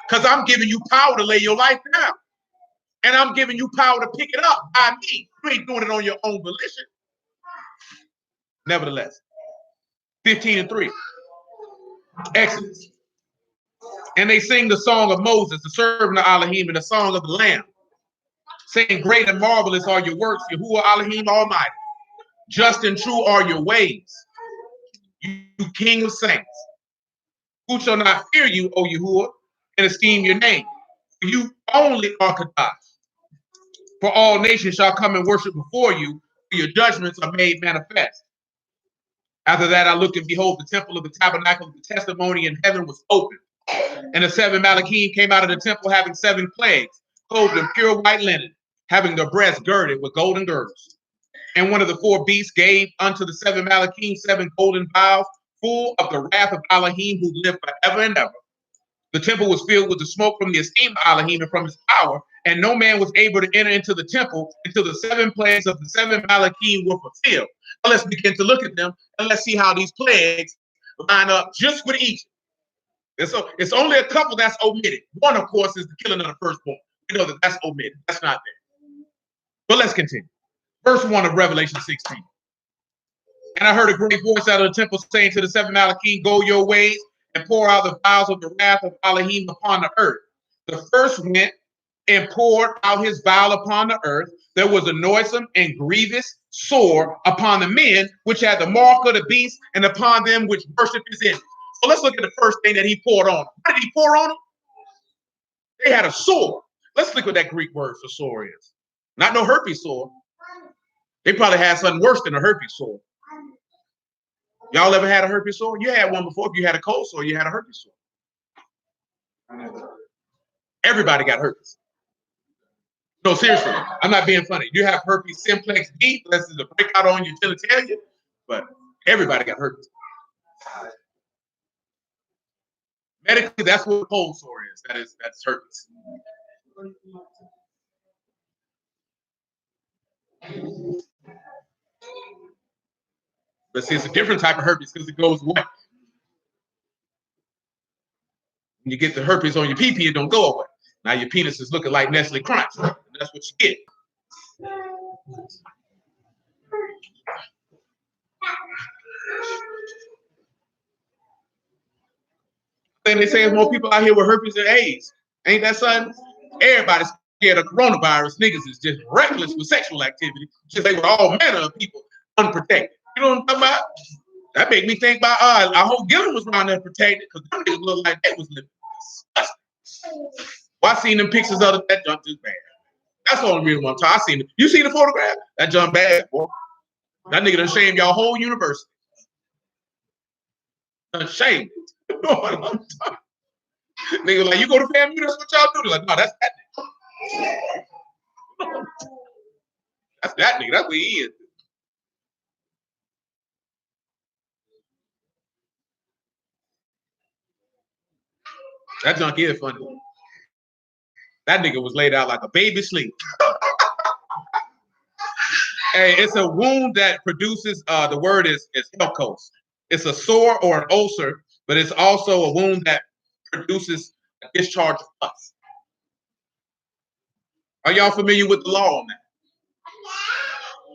Because I'm giving you power to lay your life down. And I'm giving you power to pick it up by me. You ain't doing it on your own volition. Nevertheless, 15:3, Exodus. And they sing the song of Moses, the servant of Elohim, and the song of the Lamb, saying, great and marvelous are your works, Yahuwah Elohim Almighty. Just and true are your ways, you King of saints. Who shall not fear you, O Yahuwah, and esteem your name? For you only are Kadosh. For all nations shall come and worship before you, for your judgments are made manifest. After that, I looked, and behold, the temple of the tabernacle of the testimony in heaven was opened. And the 7 Malachim came out of the temple, having 7 plagues, clothed in pure white linen, having their breasts girded with golden girdles. And one of the 4 beasts gave unto the 7 Malachim 7 golden vials, full of the wrath of Elohim, who lived forever and ever. The temple was filled with the smoke from the esteem of Elohim and from his power, and no man was able to enter into the temple until the 7 plagues of the 7 Malachim were fulfilled. Now let's begin to look at them, and let's see how these plagues line up just with Egypt. And so it's only a couple that's omitted. One, of course, is the killing of the firstborn. We know that that's omitted. That's not there. But let's continue. Verse 1 of Revelation 16. And I heard a great voice out of the temple saying to the 7 Malachim, go your ways and pour out the vials of the wrath of Elohim upon the earth. The first went and poured out his vial upon the earth. There was a noisome and grievous sore upon the men which had the mark of the beast, and upon them which worship his image. So let's look at the first thing that he poured on them. What did he pour on them? They had a sore. Let's look what that Greek word for sore is. Not no herpes sore. They probably had something worse than a herpes sore. Y'all ever had a herpes sore? You had one before. If you had a cold sore, you had a herpes sore. Everybody got herpes. No, seriously, I'm not being funny. You have herpes simplex B, unless it's a breakout on your genitalia, but everybody got herpes. Medically, that's what a cold sore is. That's herpes. But see, it's a different type of herpes because it goes away. When you get the herpes on your pee-pee, it don't go away. Now your penis is looking like Nestle Crunch. And that's what you get. And they say there's more people out here with herpes than AIDS. Ain't that something? Everybody's scared of coronavirus. Niggas is just reckless with sexual activity. Just like with all manner of people unprotected. You know what I'm talking about? That make me think about I hope Gillen was around there protected, because them niggas look like they was living disgusting. Well, I seen them pictures of that junk is bad. That's the only reason I'm talking. I seen it. You see the photograph? That junk bad, boy. That nigga done shamed y'all whole university. Done shamed it. You know what I'm talking? Nigga like, you go to FAMU, that's what y'all do. They're like, no, that's that nigga. That's that nigga. That's what he is. That junk is funny. That nigga was laid out like a baby sleep. Hey, it's a wound that produces, the word is helcos. It's a sore or an ulcer, but it's also a wound that produces a discharge of pus. Are y'all familiar with the law on that?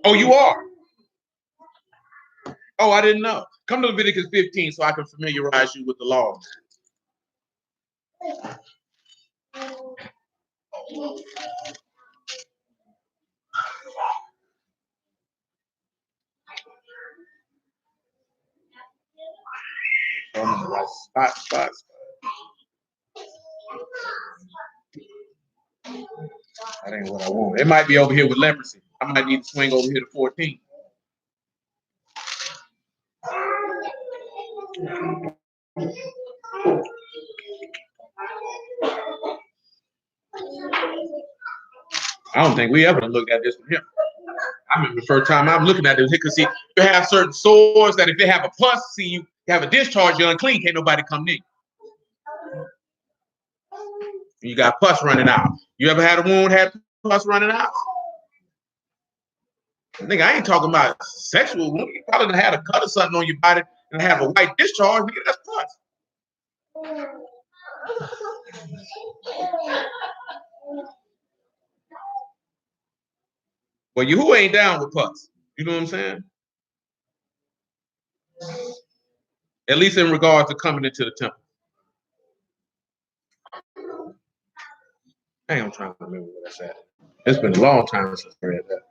Oh, you are? Oh, I didn't know. Come to Leviticus 15 so I can familiarize you with the law. Spot. That ain't what I want. It might be over here with leprosy. I might need to swing over here to 14. I don't think we ever looked at this one here. I remember the first time I'm looking at this here, because see, you have certain sores that if they have a pus, see, you have a discharge, you're unclean, can't nobody come near you. You got pus running out. You ever had a wound, had pus running out? Nigga, I ain't talking about sexual wound. You probably done had a cut or something on your body and have a white discharge. Nigga, that's pus. Well, you who ain't down with pus? You know what I'm saying? At least in regards to coming into the temple. Hey, I'm trying to remember what I said. It's been a long time since I read that.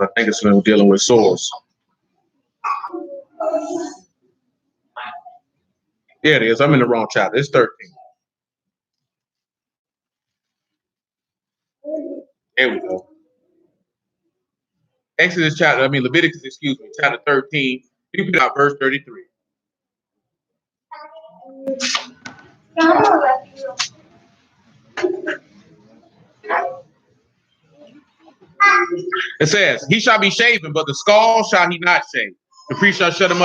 I think it's dealing with sores. Yeah, it is. I'm in the wrong chapter. It's 13. There we go. Leviticus, chapter 13. You put out verse 33. It says, he shall be shaven, but the skull shall he not shave. The priest shall shut him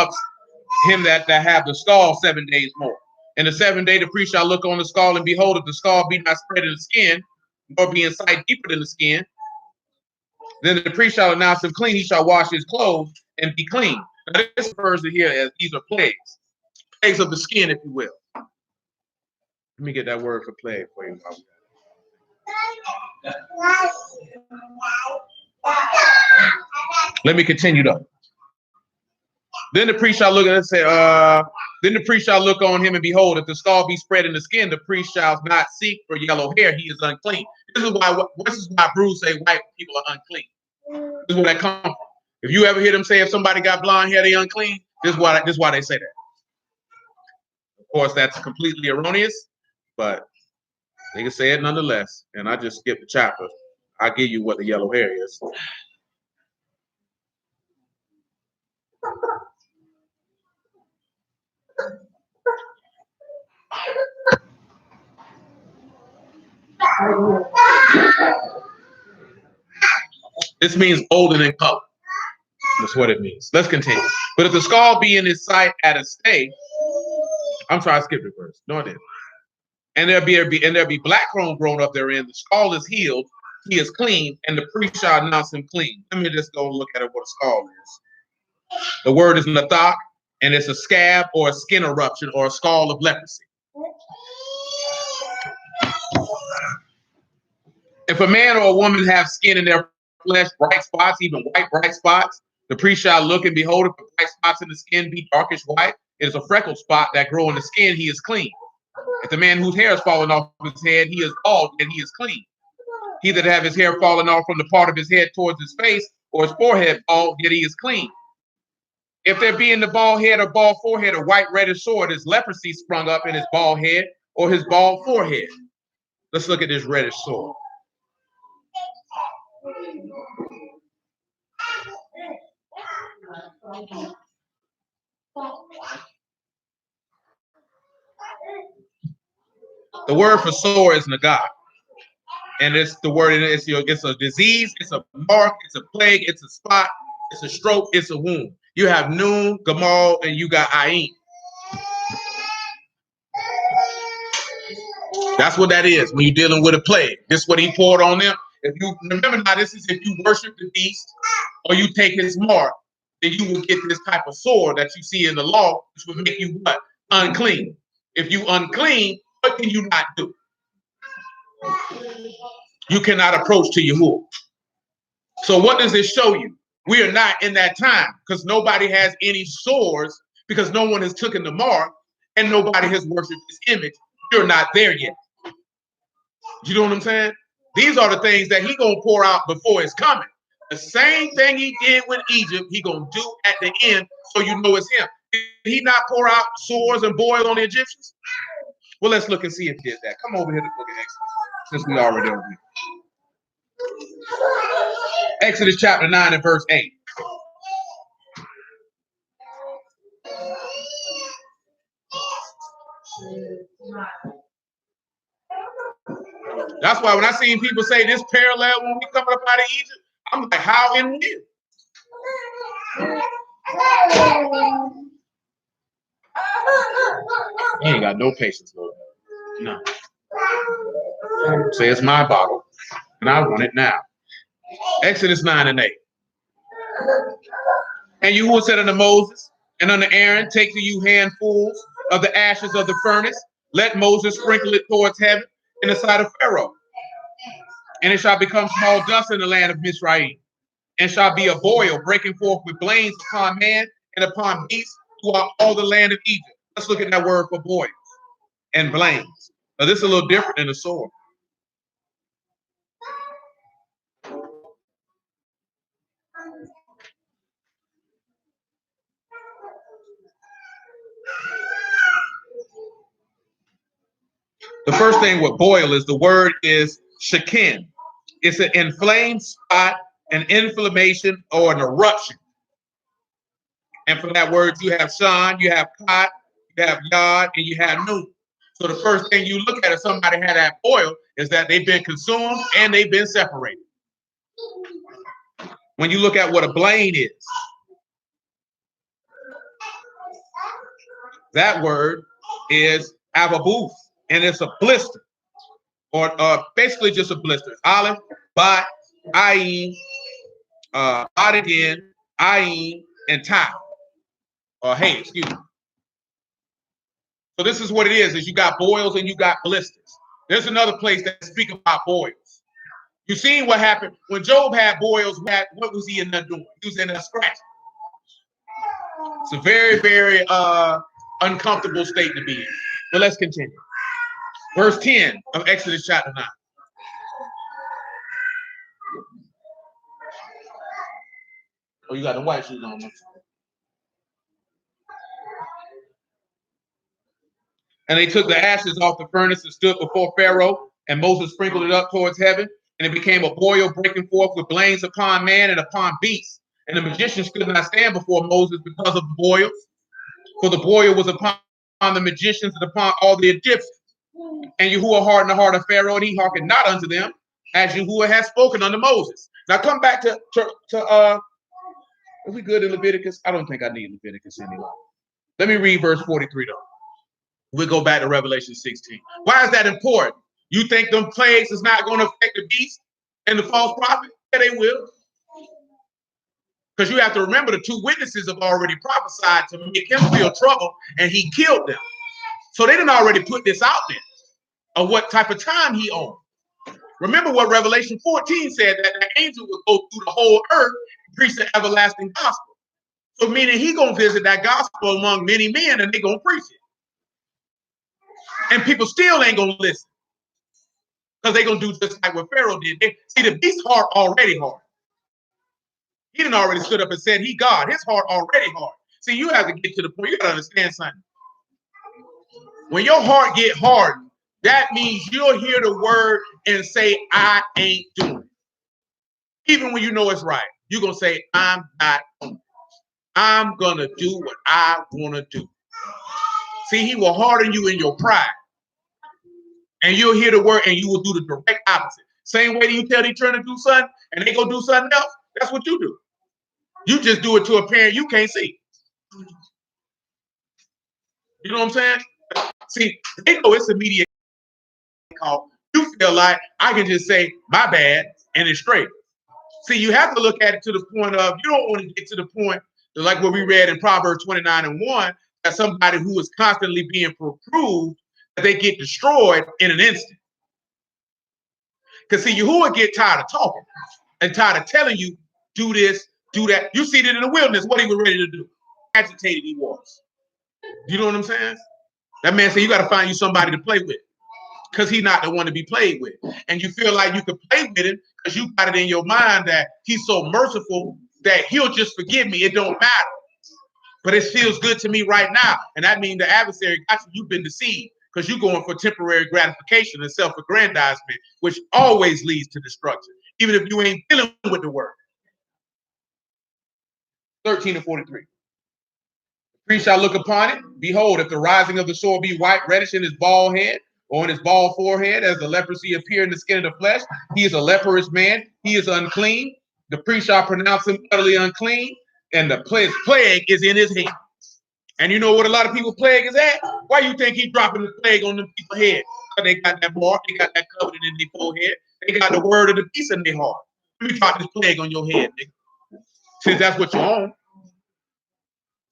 that have the skull 7 days more. And the 7th day the priest shall look on the skull, and behold, if the skull be not spread in the skin, nor be in sight deeper than the skin, then the priest shall announce him clean. He shall wash his clothes and be clean. Now, this refers to here as these are plagues of the skin, if you will. Let me get that word for plague for you. Let me continue though. Then the priest shall look at it and say, then the priest shall look on him, and behold, if the skull be spread in the skin, the priest shall not seek for yellow hair, he is unclean. This is why Bruce say white people are unclean. This is where that comes from. If you ever hear them say if somebody got blonde hair, they unclean, this is why they say that. Of course, that's completely erroneous, but they can say it nonetheless. And I just skipped the chapter. I'll give you what the yellow hair is. This means golden in color. That's what it means. Let's continue. But if the skull be in his sight at a stay, I'm sorry, I skipped the verse. No, I didn't. And there be black crone grown up therein. The skull is healed, he is clean, and the priest shall announce him clean. Let me just go look at it, what a skull is. The word is nathak, and it's a scab or a skin eruption or a skull of leprosy. If a man or a woman have skin in their flesh, bright spots, even white bright spots, the priest shall look and behold, if the bright spots in the skin be darkish white, it is a freckled spot that grow in the skin, he is clean. If the man whose hair is fallen off his head, he is bald, and he is clean. He that have his hair fallen off from the part of his head towards his face, or his forehead bald, yet he is clean. If there be in the bald head or bald forehead a white reddish sore, it is leprosy sprung up in his bald head or his bald forehead. Let's look at this reddish sore. The word for sore is nagat. And it's the word, it's a disease, it's a mark, it's a plague, it's a spot, it's a stroke, it's a wound. You have Nun, Gamal, and you got Ayin. That's what that is when you're dealing with a plague. This is what he poured on them. If you remember now, this is if you worship the beast or you take his mark, then you will get this type of sword that you see in the law, which will make you what? Unclean. If you unclean, what can you not do? You cannot approach to Yahuwah. So what does this show you? We are not in that time because nobody has any swords because no one has taken the mark and nobody has worshipped his image. You're not there yet. You know what I'm saying? These are the things that he gonna pour out before it's coming. The same thing he did with Egypt, he gonna do at the end, so you know it's him. Did he not pour out swords and boils on the Egyptians? Well, let's look and see if he did that. Come over here to the book of Exodus, since we already over here. Exodus chapter 9 and verse 8. That's why when I seen people say this parallel when we coming up out of Egypt, I'm like, how and when? I ain't got no patience, Lord. No. Say it's my bottle, and I want it now. Exodus 9 and 8. And Yahuwah said unto Moses and unto Aaron, take to you handfuls of the ashes of the furnace. Let Moses sprinkle it towards heaven in the sight of Pharaoh. And it shall become small dust in the land of Mizraim, and shall be a boil breaking forth with blains upon man and upon beast throughout all the land of Egypt. Let's look at that word for boils and blains. Now, this is a little different than the sword. The first thing with boil is the word is shakin. It's an inflamed spot, an inflammation, or an eruption. And for that word, you have shan, you have kot, you have yod, and you have nun. So the first thing you look at if somebody had that boil is that they've been consumed and they've been separated. When you look at what a blain is, that word is avabuth, and it's a blister, or basically just a blister. Aleph, bat, ayin, adin, ayin, and ta. Or hey, excuse me. So this is what it is you got boils and you got blisters. There's another place that speaks about boils. You seen what happened when Job had boils? What was he in there doing? He was in there scratching. It's a very, very uncomfortable state to be in. But let's continue. Verse 10 of Exodus chapter 9. Oh, you got the white shoes on. And they took the ashes off the furnace and stood before Pharaoh, and Moses sprinkled it up towards heaven, and it became a boil breaking forth with blains upon man and upon beasts. And the magicians could not stand before Moses because of the boils, for the boil was upon the magicians and upon all the Egyptians. And Yahuwah hardened the heart of Pharaoh, and he hearkened not unto them, as Yahuwah had spoken unto Moses. Now come back to are we good in Leviticus? I don't think I need Leviticus anymore. Let me read verse 43 though. We'll go back to Revelation 16. Why is that important? You think them plagues is not going to affect the beast and the false prophet? Yeah, they will. Because you have to remember the two witnesses have already prophesied to make him feel trouble, and he killed them. So they didn't already put this out there of what type of time he owned. Remember what Revelation 14 said, that the angel would go through the whole earth and preach the everlasting gospel. So meaning he going to visit that gospel among many men and they going to preach it. And people still ain't going to listen. Because they're going to do just like what Pharaoh did. See, the beast's heart already hard. He didn't already stood up and said he God. His heart already hard. See, you have to get to the point. You got to understand something. When your heart get hardened, that means you'll hear the word and say, I ain't doing it. Even when you know it's right. You're going to say, I'm not doing it. I'm going to do what I want to do. See, he will harden you in your pride. And you'll hear the word and you will do the direct opposite. Same way that you tell they trying to do something and they go do something else, that's what you do. You just do it to a parent you can't see. You know what I'm saying? See, they know it's a media call. You feel like I can just say, my bad, and it's straight. See, you have to look at it to the point of, you don't want to get to the point like what we read in Proverbs 29:1, that somebody who is constantly being proved, that they get destroyed in an instant. Because see, Yahuwah get tired of talking and tired of telling you, do this, do that. You see that in the wilderness, what he was ready to do. Agitated he was. You know what I'm saying? That man said, you got to find you somebody to play with, because he's not the one to be played with. And you feel like you could play with him because you got it in your mind that he's so merciful that he'll just forgive me. It don't matter. But it feels good to me right now. And that means the adversary got you. You've been deceived because you're going for temporary gratification and self-aggrandizement, which always leads to destruction, even if you ain't dealing with the word. 13:43. The priest shall look upon it. Behold, if the rising of the sore be white, reddish in his bald head, or in his bald forehead, as the leprosy appear in the skin of the flesh, he is a leprous man. He is unclean. The priest shall pronounce him utterly unclean, and the plague is in his hand. And you know what a lot of people plague is at? Why you think he dropping the plague on them people's head? Because they got that mark, they got that covenant in their forehead, they got the word of the peace in their heart. Let me drop this plague on your head, nigga. Since that's what you own.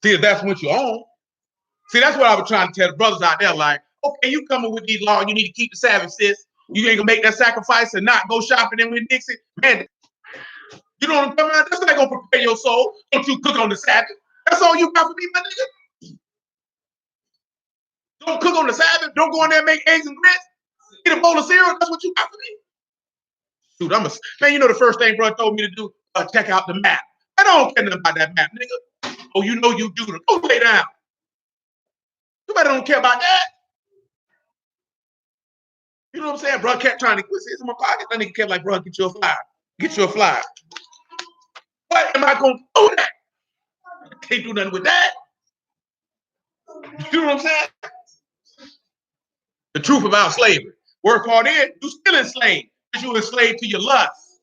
See, if that's what you own. See, that's what I was trying to tell the brothers out there. Like, okay, you coming with these laws, you need to keep the Sabbath, sis. You ain't gonna make that sacrifice and not go shopping in with Dixie. Man, you know what I'm talking about? That's not gonna prepare your soul. Don't you cook on the Sabbath. That's all you got for me, my nigga. Don't cook on the Sabbath. Don't go in there and make eggs and grits. Eat a bowl of cereal. That's what you got for me. Dude, man, you know the first thing bro told me to do? Check out the map. I don't care nothing about that map, nigga. Oh, you know you do. Go lay down. Nobody don't care about that. You know what I'm saying? Bro kept trying to quit in my pocket. That nigga kept like, bro, get you a flyer. Get you a flyer. What am I going to do that? I can't do nothing with that. You know what I'm saying? The truth about slavery. Worst part is, you still enslaved. Because you enslaved to your lust.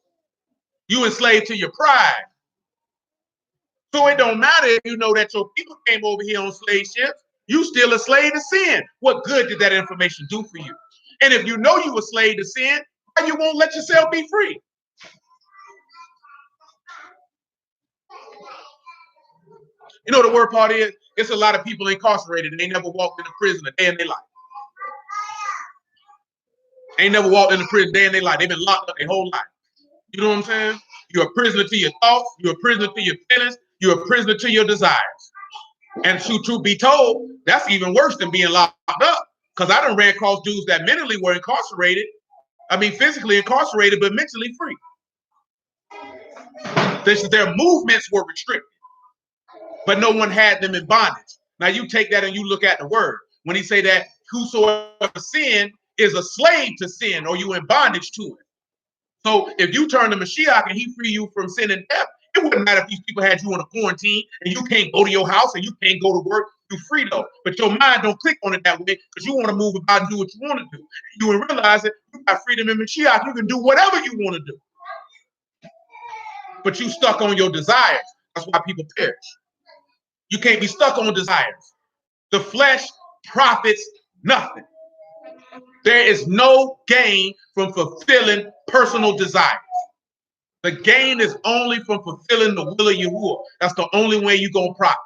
You enslaved to your pride. So it don't matter if you know that your people came over here on slave ships. You still a slave to sin. What good did that information do for you? And if you know you a slave to sin, why you won't let yourself be free? You know the word part is, it's a lot of people incarcerated and they never walked in a prison a day in their life. Ain't never walked in a prison a day in their life. They've been locked up their whole life. You know what I'm saying? You're a prisoner to your thoughts. You're a prisoner to your feelings. You're a prisoner to your desires. And truth be told, that's even worse than being locked up. Because I done ran across dudes that mentally were incarcerated. I mean, physically incarcerated, but mentally free. Their movements were restricted, but no one had them in bondage. Now you take that and you look at the word. When he say that whosoever sin is a slave to sin, or you in bondage to it. So if you turn to Mashiach and he free you from sin and death, it wouldn't matter if these people had you on a quarantine and you can't go to your house and you can't go to work. You're free though, but your mind don't click on it that way because you want to move about and do what you want to do. You will realize that you got freedom in Mashiach. You can do whatever you want to do, but you stuck on your desires. That's why people perish. You can't be stuck on desires. The flesh profits nothing. There is no gain from fulfilling personal desires. The gain is only from fulfilling the will of Yahuwah. That's the only way you're going to profit.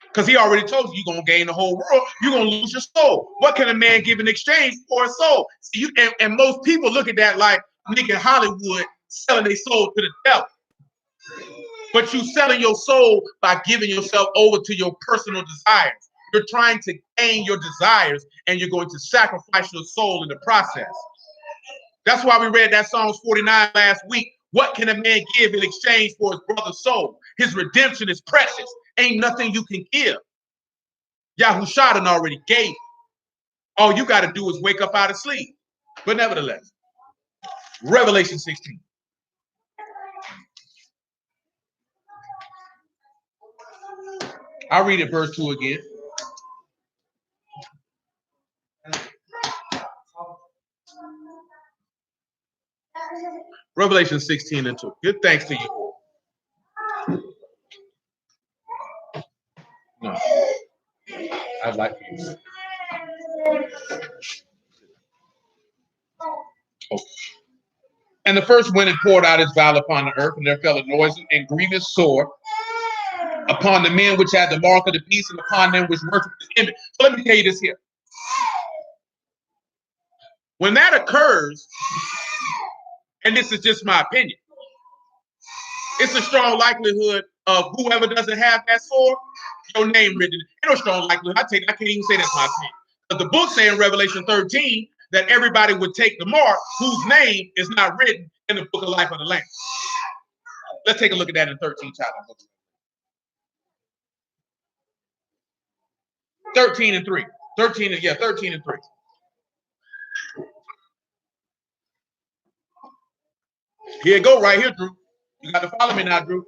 Because he already told you you're going to gain the whole world. You're going to lose your soul. What can a man give in exchange for a soul? See, and most people look at that like nigga Hollywood selling their soul to the devil. But you selling your soul by giving yourself over to your personal desires. You're trying to gain your desires and you're going to sacrifice your soul in the process. That's why we read that Psalms 49 last week. What can a man give in exchange for his brother's soul? His redemption is precious. Ain't nothing you can give. Yahushua done already gave. All you got to do is wake up out of sleep. But nevertheless, Revelation 16. I'll read it verse 2 again. Revelation 16 and 2. Give thanks to you. No. I'd like you. Oh. And the first wind poured out his vial upon the earth, and there fell a noisome and grievous sore upon the men which had the mark of the beast, and upon them which worshipped his image. So let me tell you this here. When that occurs, and this is just my opinion, it's a strong likelihood of whoever doesn't have that sword, your name written. Ain't no strong likelihood. I can't even say that's my opinion. But the book saying in Revelation 13 that everybody would take the mark whose name is not written in the book of life of the Lamb. Let's take a look at that in 13 chapter. 13 and 3. 13 and 3. Here you go, right here, Drew. You got to follow me now, Drew.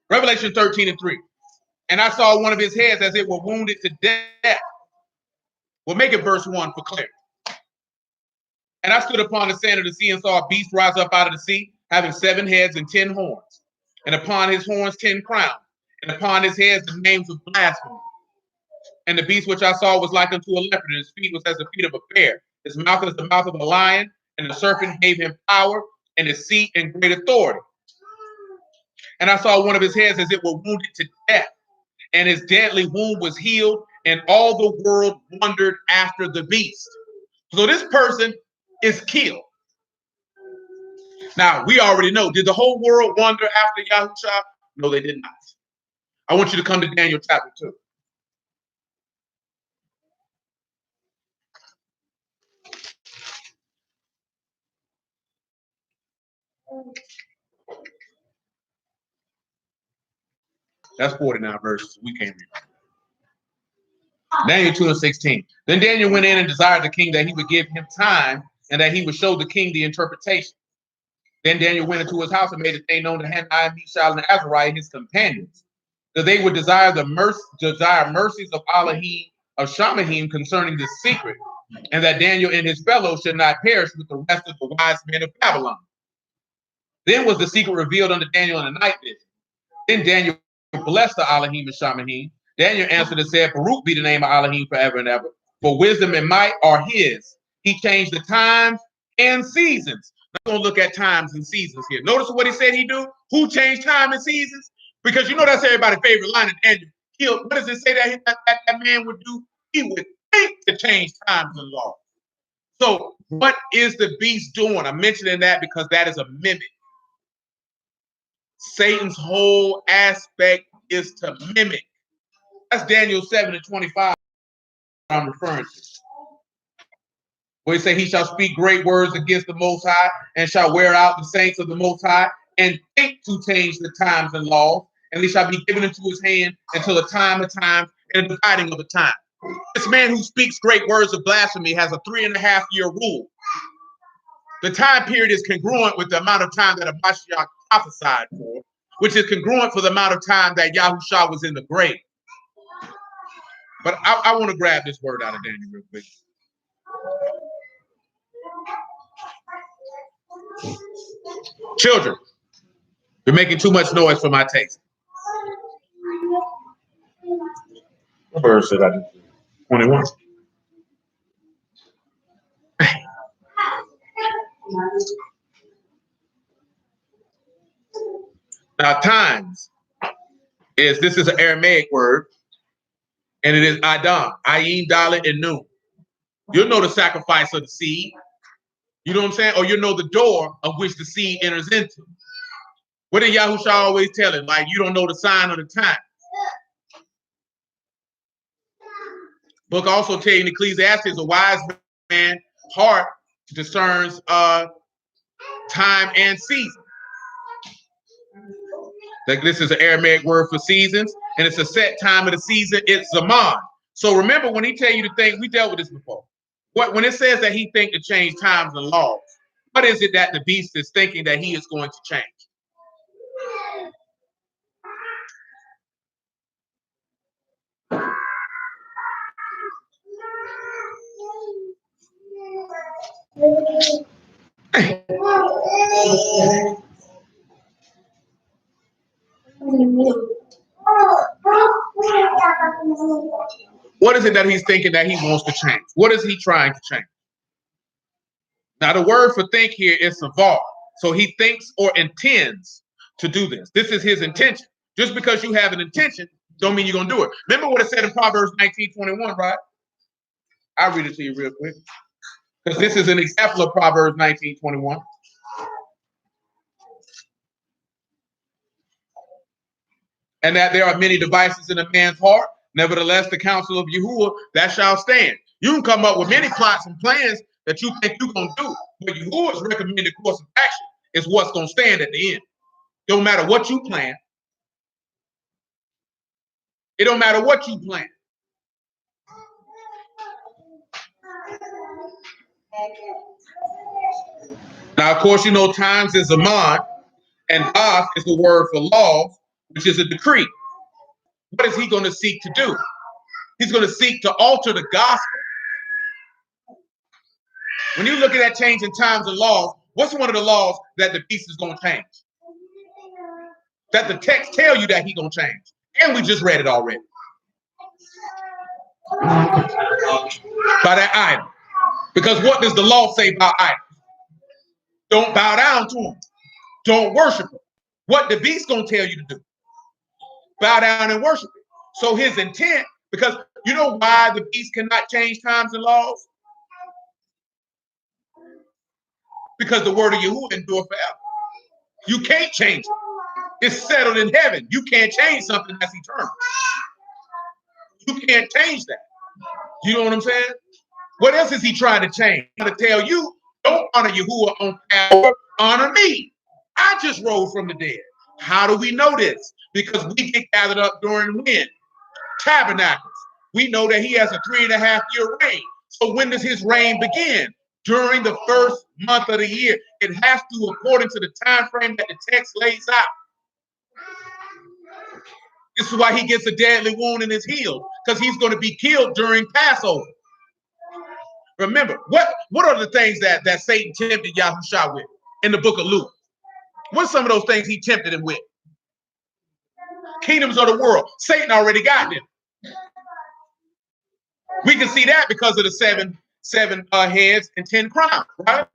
Revelation 13 and 3. And I saw one of his heads as it were wounded to death. We'll make it verse 1 for clarity. And I stood upon the sand of the sea and saw a beast rise up out of the sea, having 7 heads and 10 horns, and upon his horns 10 crowns, and upon his heads the names of blasphemy. And the beast which I saw was like unto a leopard, and his feet was as the feet of a bear. His mouth is the mouth of a lion, and the serpent gave him power, and his seat and great authority. And I saw one of his heads as it were wounded to death, and his deadly wound was healed, and all the world wondered after the beast. So this person is killed. Now, we already know, did the whole world wonder after Yahushua? No, they did not. I want you to come to Daniel chapter 2. That's 49 verses. We can't read. Daniel 2 and 16. Then Daniel went in and desired the king that he would give him time and that he would show the king the interpretation. Then Daniel went into his house and made a thing known to Hananiah, Mishal, and Azariah, his companions, that they would desire mercies of Elohim of Shamahim concerning this secret, and that Daniel and his fellows should not perish with the rest of the wise men of Babylon. Then was the secret revealed unto Daniel in the night vision. Then Daniel blessed the Elohim of Shamahim. Daniel answered and said, Baruch be the name of Elohim forever and ever. For wisdom and might are his. He changed the times and seasons. We're going to look at times and seasons here. Notice what he said he do? Who changed time and seasons? Because you know that's everybody's favorite line in Daniel. What does it say that man would do? He would think to change times and laws. So what is the beast doing? I'm mentioning that because that is a mimic. Satan's whole aspect is to mimic. That's Daniel 7 and 25 I'm referring to. Where he say he shall speak great words against the Most High and shall wear out the saints of the Most High and think to change the times and laws, and they shall be given into his hand until a time of time and a dividing of a time. This man who speaks great words of blasphemy has a 3.5-year rule. The time period is congruent with the amount of time that a Mashal prophesied for, which is congruent for the amount of time that Yahushua was in the grave. But I want to grab this word out of Daniel real quick. Children, you're making too much noise for my taste. What verse did I do? 21. Now, times this is an Aramaic word, and it is Adam, Ayin, Dalet, and Nun. You'll know the sacrifice of the seed. You know what I'm saying? Or you know the door of which the seed enters into. What did Yahushua always tell him? Like, you don't know the sign of the time. Book also tells you in Ecclesiastes, a wise man's heart discerns time and season. Like, this is an Aramaic word for seasons, and it's a set time of the season. It's Zaman. So remember, when he tell you to think, we dealt with this before. When it says that he think to change times and laws, what is it that the beast is thinking that he is going to change? What is it that he's thinking that he wants to change? What is he trying to change? Now, the word for think here is savar. So he thinks or intends to do this. This is his intention. Just because you have an intention, don't mean you're going to do it. Remember what it said in Proverbs 19:21, right? I'll read it to you real quick. Because this is an example of Proverbs 19:21. And that there are many devices in a man's heart. Nevertheless, the counsel of Yahuwah, that shall stand. You can come up with many plots and plans that you think you're going to do. But Yahuwah's recommended course of action is what's going to stand at the end. Don't matter what you plan. It don't matter what you plan. Now, of course, you know times is zaman, and Ba'ath is the word for laws, which is a decree. What is he going to seek to do? He's going to seek to alter the gospel. When you look at that change in times and laws, what's one of the laws that the beast is going to change? That the text tell you that he's going to change. And we just read it already. By that idol. Because what does the law say about idols? Don't bow down to them. Don't worship them. What the beast going to tell you to do? Bow down and worship it. So his intent, because you know why the beast cannot change times and laws? Because the word of Yahuwah endure forever. You can't change it. It's settled in heaven. You can't change something that's eternal. You can't change that. You know what I'm saying? What else is he trying to change? He's trying to tell you, don't honor Yahuwah on power, honor me. I just rose from the dead. How do we know this? Because we get gathered up during when? Tabernacles. We know that he has a 3.5-year reign. So when does his reign begin? During the first month of the year. It has to, according to the time frame that the text lays out. This is why he gets a deadly wound in his heel, because he's going to be killed during Passover. Remember, what are the things that Satan tempted Yahushua with in the book of Luke? What's some of those things he tempted him with? Kingdoms of the world. Satan already got them. We can see that because of the seven heads and 10 crowns, right?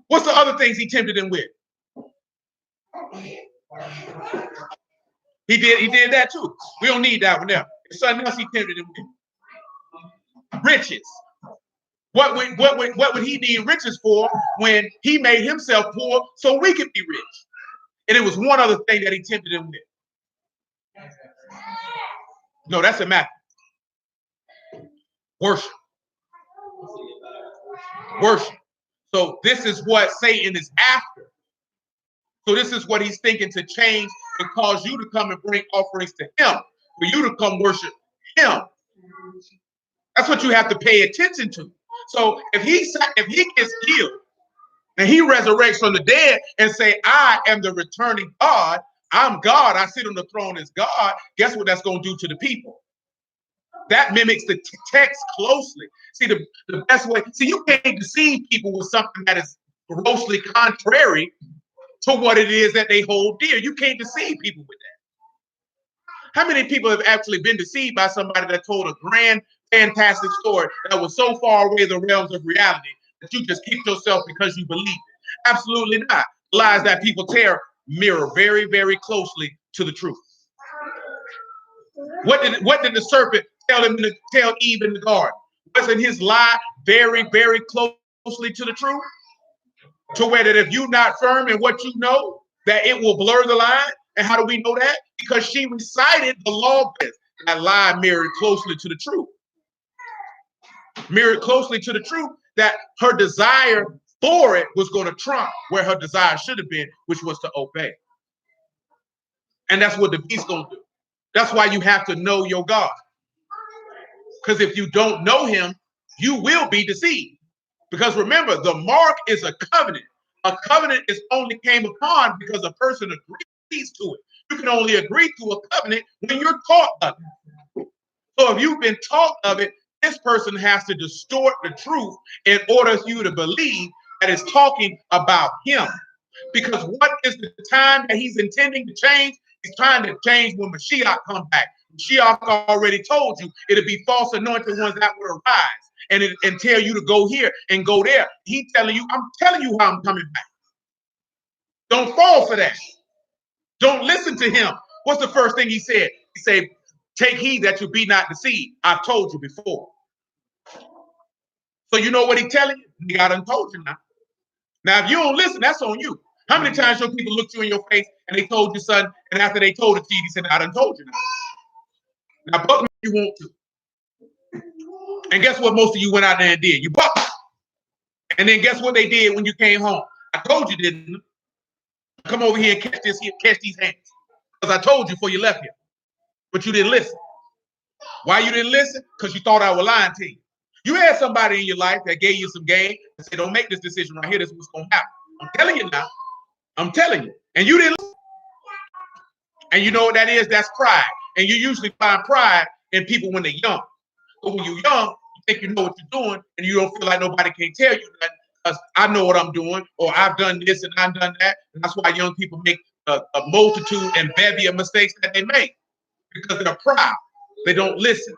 What's the other things he tempted him with? He did that too. We don't need that one there. There's something else he tempted him with. Riches. What would he need riches for when he made himself poor so we could be rich? And it was one other thing that he tempted him with. No, that's a matter. Worship. Worship. So this is what Satan is after. So this is what he's thinking to change and cause you to come and bring offerings to him, for you to come worship him. That's what you have to pay attention to. So if he gets killed and he resurrects from the dead and say, I am the returning God, I'm God, I sit on the throne as God, guess what that's going to do to the people? That mimics the text closely. See, the best way, you can't deceive people with something that is grossly contrary to what it is that they hold dear. You can't deceive people with that. How many people have actually been deceived by somebody that told a grand, fantastic story that was so far away the realms of reality that you just kicked yourself because you believed it? Absolutely not. Lies that people tell mirror very, very closely to the truth. What did the serpent tell Eve in the garden? Wasn't his lie very, very closely to the truth? To where that if you're not firm in what you know, that it will blur the line. And how do we know that? Because she recited the law. That lie mirrored closely to the truth. Mirrored closely to the truth that her desire for it was going to trump where her desire should have been, which was to obey. And that's what the beast's going to do. That's why you have to know your God. Because if you don't know him, you will be deceived. Because remember, the mark is a covenant. A covenant is only came upon because a person agrees to it. You can only agree to a covenant when you're taught of it. So if you've been taught of it, this person has to distort the truth in order for you to believe that it's talking about him. Because what is the time that he's intending to change? He's trying to change when Mashiach comes back. Mashiach already told you it'll be false anointed ones that would arise. and tell you to go here and go there. He's telling you, I'm telling you how I'm coming back. Don't fall for that. Don't listen to him. What's the first thing he said? He said, take heed that you be not deceived. I've told you before. So you know what he's telling you? I done told you now. Now, if you don't listen, that's on you. How many times your people looked you in your face and they told you something, and after they told it to you, he said, I done told you now. Now, buck me if you want to. And guess what most of you went out there and did? You bucked. And then guess what they did when you came home? I told you, didn't I? Come over here and catch these hands. Because I told you before you left here. But you didn't listen. Why you didn't listen? Because you thought I was lying to you. You had somebody in your life that gave you some game and said, don't make this decision right here. This is what's going to happen. I'm telling you now. I'm telling you. And you didn't listen. And you know what that is? That's pride. And you usually find pride in people when they're young. But when you're young, you think you know what you're doing, and you don't feel like nobody can tell you that, because I know what I'm doing, or I've done this and I've done that. And that's why young people make a multitude and bevy of mistakes that they make, because they're proud. They don't listen.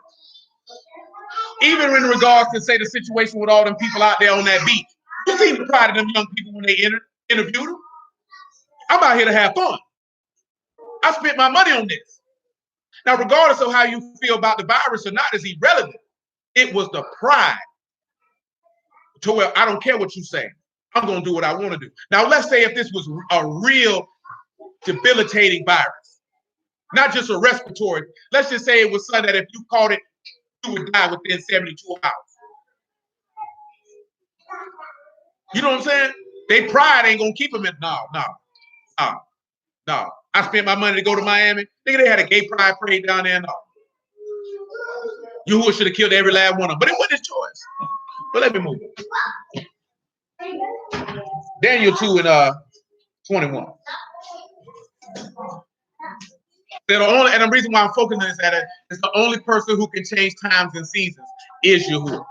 Even in regards to, say, the situation with all them people out there on that beach. You see the pride of them young people when they interviewed them? I'm out here to have fun. I spent my money on this. Now, regardless of how you feel about the virus or not is irrelevant. It was the pride to where I don't care what you say. I'm going to do what I want to do. Now, let's say if this was a real debilitating virus, not just a respiratory. Let's just say it was something that if you caught it, you would die within 72 hours. You know what I'm saying? They pride ain't going to keep them in. No. I spent my money to go to Miami. Nigga, they had a gay pride parade down there. No. Yahuwah should have killed every last one of them, but it wasn't his choice. But let me move. Daniel 2 and 21. They're the only, and the reason why I'm focusing on this at it is the only person who can change times and seasons is Yahuwah.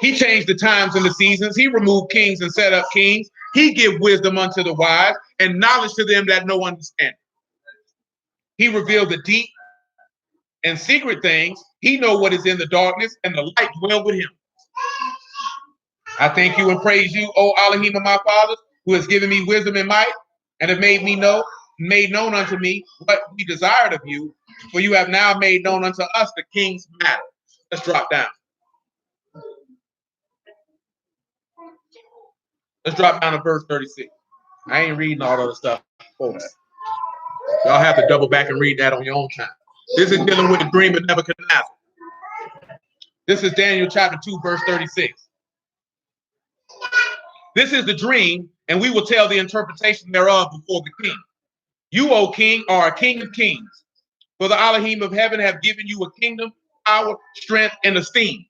He changed the times and the seasons. He removed kings and set up kings. He give wisdom unto the wise and knowledge to them that know understanding. He revealed the deep and secret things. He know what is in the darkness, and the light dwell with him. I thank you and praise you, O Elohim of my fathers, who has given me wisdom and might, and have made known unto me what we desired of you, for you have now made known unto us the king's matter. Let's drop down. Let's drop down to verse 36. I ain't reading all other stuff before that. Y'all have to double back and read that on your own time. This is dealing with the dream of Nebuchadnezzar. This is Daniel chapter 2, verse 36. This is the dream, and we will tell the interpretation thereof before the king. You, O king, are a king of kings. For the Elohim of heaven have given you a kingdom, power, strength, and esteem.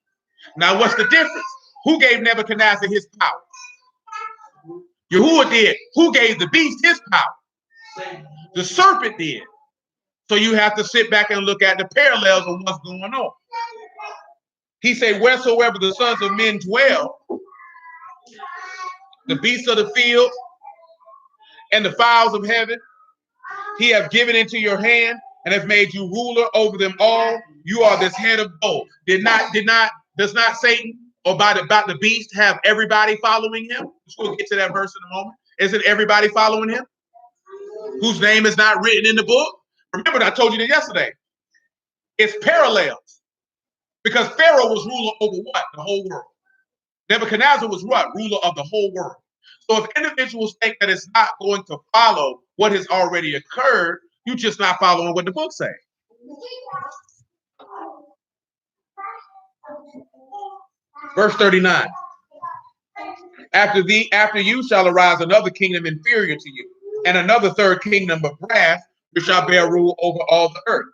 Now, what's the difference? Who gave Nebuchadnezzar his power? Yahuwah did. Who gave the beast his power? The serpent did. So you have to sit back and look at the parallels of what's going on. He said, wheresoever the sons of men dwell, the beasts of the field and the fowls of heaven, he have given into your hand and have made you ruler over them all. You are this head of gold. Does not Satan or about the beast have everybody following him? We'll get to that verse in a moment. Isn't everybody following him? Whose name is not written in the book? Remember, I told you that yesterday. It's parallels. Because Pharaoh was ruler over what? The whole world. Nebuchadnezzar was what? Ruler of the whole world. So if individuals think that it's not going to follow what has already occurred, you're just not following what the book says. Verse 39. After you shall arise another kingdom inferior to you, and another third kingdom of brass, which shall bear rule over all the earth.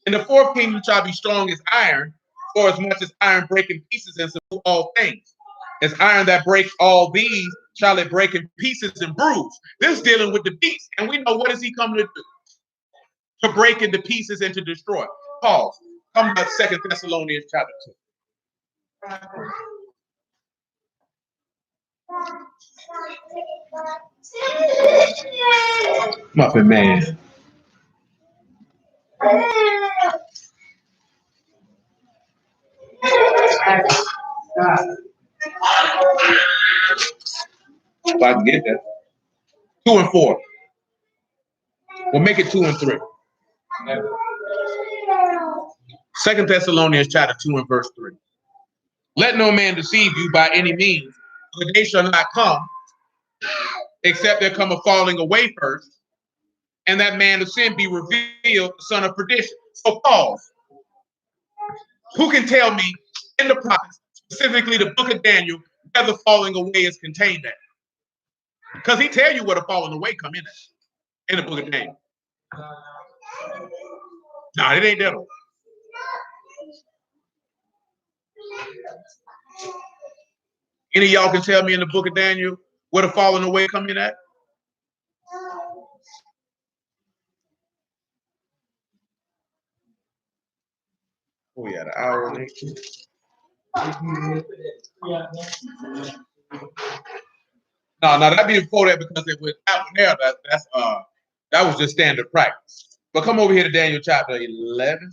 And the fourth kingdom shall be strong as iron, for as much as iron break in pieces and subdue all things. As iron that breaks all these, shall it break in pieces and bruise. This is dealing with the beast. And we know, what is he coming to do? To break into pieces and to destroy. Pause. Come to 2 Thessalonians chapter 2. Muffin man. If I can get that. 2 and 4. We'll make it 2 and 3. 2 Thessalonians chapter 2 and verse 3. Let no man deceive you by any means, for the day shall not come, except there come a falling away first, and that man of sin be revealed, the son of perdition. So pause. Who can tell me in the prophets, specifically the book of Daniel, where the falling away is contained at? Because he tell you where the falling away come in the book of Daniel. No, it ain't that one. Any of y'all can tell me in the book of Daniel where the falling away come in at? Oh yeah, the hour and 18. No, that'd be before that, because it was out there. That was just standard practice. But come over here to Daniel chapter 11.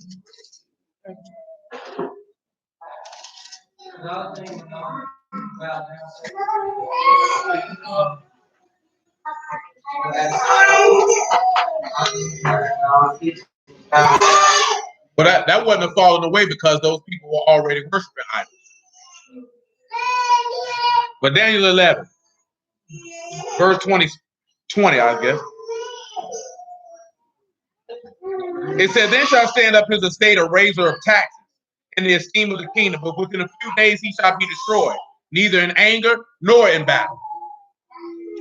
But that wasn't a falling away, because those people were already worshiping idols. But Daniel 11, verse 20, I guess. It said, then shall stand up his estate a raiser of taxes in the esteem of the kingdom, but within a few days he shall be destroyed, neither in anger nor in battle.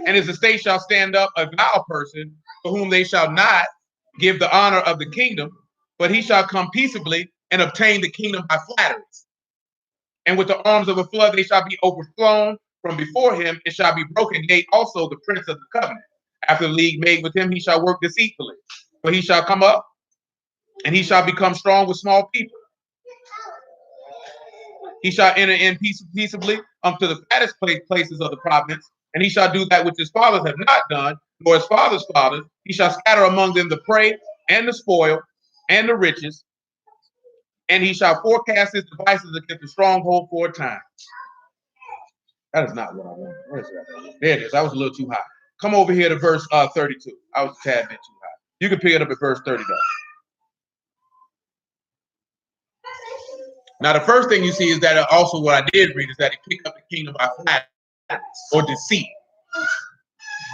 And his estate shall stand up a vile person, for whom they shall not give the honor of the kingdom, but he shall come peaceably and obtain the kingdom by flatteries. And with the arms of a flood they shall be overthrown from before him, it shall be broken, yea, also the prince of the covenant. After the league made with him, he shall work deceitfully. For he shall come up, and he shall become strong with small people. He shall enter in peaceably unto the fattest places of the province, and he shall do that which his fathers have not done, nor his fathers' fathers. He shall scatter among them the prey and the spoil and the riches, and he shall forecast his devices against the stronghold for a time. That is not what I want. Where is that? There it is. I was a little too high. Come over here to verse 32. I was a tad bit too high. You can pick it up at verse 30 though. Now, the first thing you see is that also what I did read is that he picked up the kingdom by flattery or deceit.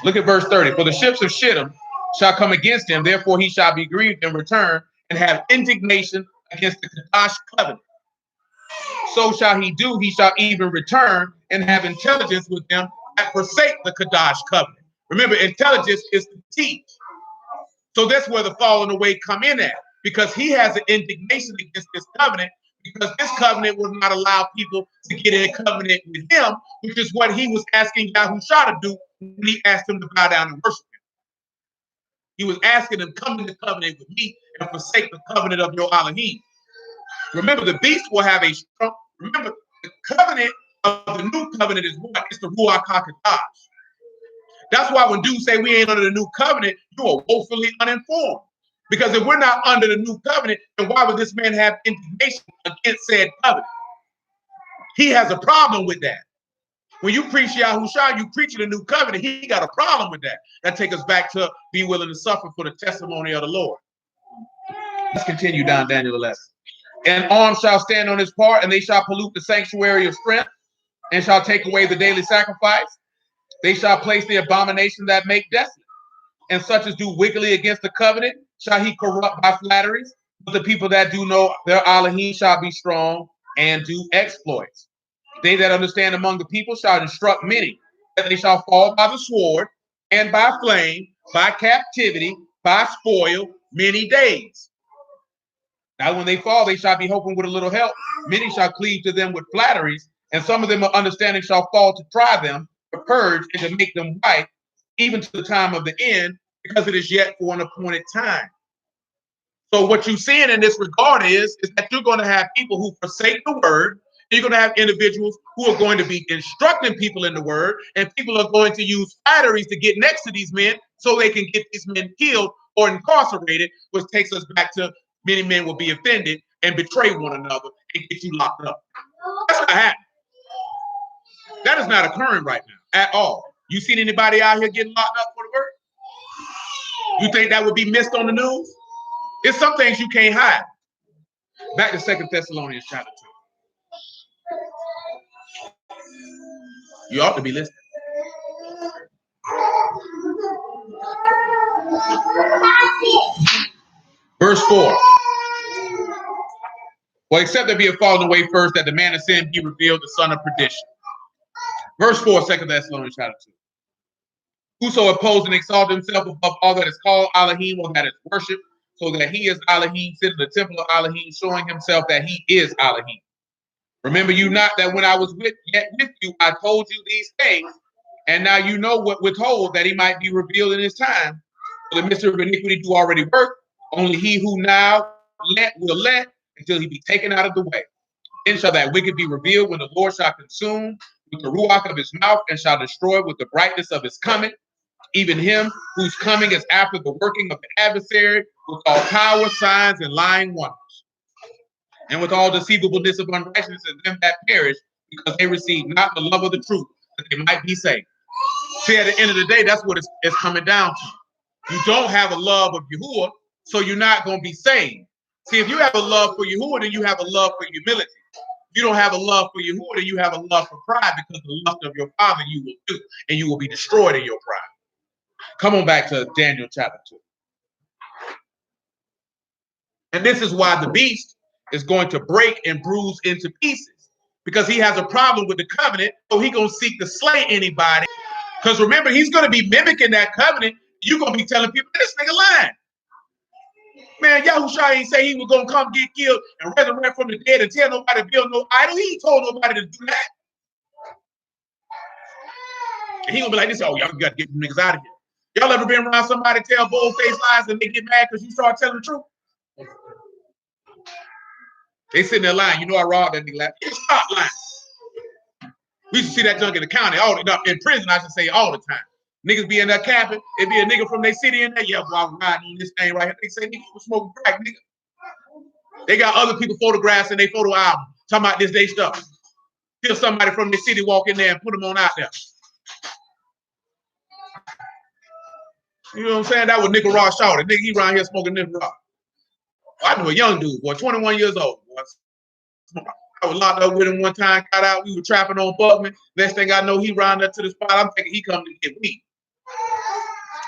Look at verse 30. For the ships of Shittim shall come against him, therefore he shall be grieved in return and have indignation against the Kadash covenant. So shall he do, he shall even return and have intelligence with them that forsake the Kadash covenant. Remember, intelligence is to teach. So that's where the falling away come in at, because he has an indignation against this covenant, because this covenant will not allow people to get in a covenant with him, which is what he was asking Yahushua to do when he asked him to bow down and worship him. He was asking him, come into covenant with me and forsake the covenant of your Elohim. Remember, the beast will have a strong, remember, the covenant of the new covenant is what? It's the Ruach HaKodesh. That's why when dudes say we ain't under the new covenant, you are woefully uninformed. Because if we're not under the new covenant, then why would this man have indignation against said covenant? He has a problem with that. When you preach Yahushua, you preach the new covenant. He got a problem with that. That takes us back to be willing to suffer for the testimony of the Lord. Let's continue down Daniel 11. And arms shall stand on his part, and they shall pollute the sanctuary of strength, and shall take away the daily sacrifice. They shall place the abomination that make desolate, and such as do wickedly against the covenant shall he corrupt by flatteries. But the people that do know their Elohim shall be strong and do exploits. They that understand among the people shall instruct many, that they shall fall by the sword, and by flame, by captivity, by spoil, many days. Now when they fall, they shall be hoping with a little help. Many shall cleave to them with flatteries, and some of them of understanding shall fall to try them, to purge, and to make them white, even to the time of the end, because it is yet for an appointed time. So what you're seeing in this regard is that you're going to have people who forsake the word. You're going to have individuals who are going to be instructing people in the word, and people are going to use flatteries to get next to these men so they can get these men killed or incarcerated, which takes us back to many men will be offended and betray one another and get you locked up. That's what happened. That is not occurring right now at all. You seen anybody out here getting locked up for the word? You think that would be missed on the news? It's some things you can't hide. Back to 2 Thessalonians chapter 2. You ought to be listening. Verse 4. Well, except there be a fallen away first, that the man of sin be revealed, the son of perdition. Verse 4, 2 Thessalonians chapter 2. Whoso opposes and exalts himself above all that is called Elohim, or that is worship, so that he is Elohim, sit in the temple of Elohim, showing himself that he is Elohim. Remember you not that when I was yet with you, I told you these things, and now you know what we're told, that he might be revealed in his time. For the mystery of iniquity do already work, only he who now will let until he be taken out of the way. Then shall that wicked be revealed, when the Lord shall consume with the Ruach of his mouth, and shall destroy with the brightness of his coming, even him whose coming is after the working of the adversary, with all power, signs, and lying wonders, and with all deceivableness of unrighteousness in them that perish, because they receive not the love of the truth, that they might be saved. See, at the end of the day, that's what it's coming down to. You don't have a love of Yahuwah, so you're not going to be saved. See, if you have a love for Yahuwah, then you have a love for humility. If you don't have a love for Yahuwah, then you have a love for pride, because the lust of your father you will do, and you will be destroyed in your pride. Come on back to Daniel chapter 2. And this is why the beast is going to break and bruise into pieces, because he has a problem with the covenant, so he's going to seek to slay anybody. Because remember, he's going to be mimicking that covenant. You're going to be telling people, this nigga lying. Man, Yahushua ain't say he was going to come get killed and resurrect from the dead and tell nobody to build no idol. He ain't told nobody to do that. And he going to be like this, oh, y'all got to get them niggas out of here. Y'all ever been around somebody tell bold-faced lies and they get mad because you start telling the truth? They sitting there lying. You know I robbed that nigga. Stop lying. We used to see that junk in the county, in prison, I should say, all the time. Niggas be in that cabin. It be a nigga from their city in there. Yeah, boy, I'm riding on this thing right here. They say, nigga, you smoking crack, nigga. They got other people photographs in their photo album talking about this day stuff. Till somebody from the city walk in there and put them on out there. You know what I'm saying? That was Nigga Rock shouted. Nigga, he around here smoking Nigga Rock. I knew a young dude, boy, 21 years old. Boy. I was locked up with him one time, got out, we were trapping on Buckman. Next thing I know, he rounded up to the spot. I'm thinking he coming to get weed.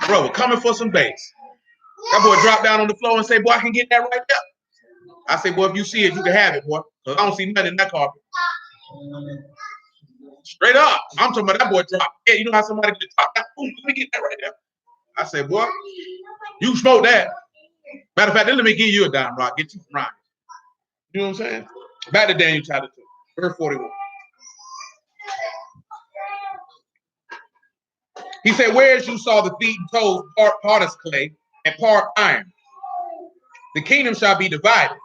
Bro, we're coming for some bass. That boy dropped down on the floor and say, boy, I can get that right there. I say, boy, if you see it, you can have it, boy. Because I don't see nothing in that carpet. Straight up. I'm talking about that boy dropped. Yeah, you know how somebody can drop that? Boom, let me get that right there. I say, boy, you smoke that. Matter of fact, then let me give you a dime rock. Get you some rhymes. You know what I'm saying? Back to Daniel chapter 2, verse 41. He said, whereas you saw the feet and toes, part potter's clay and part iron, the kingdom shall be divided.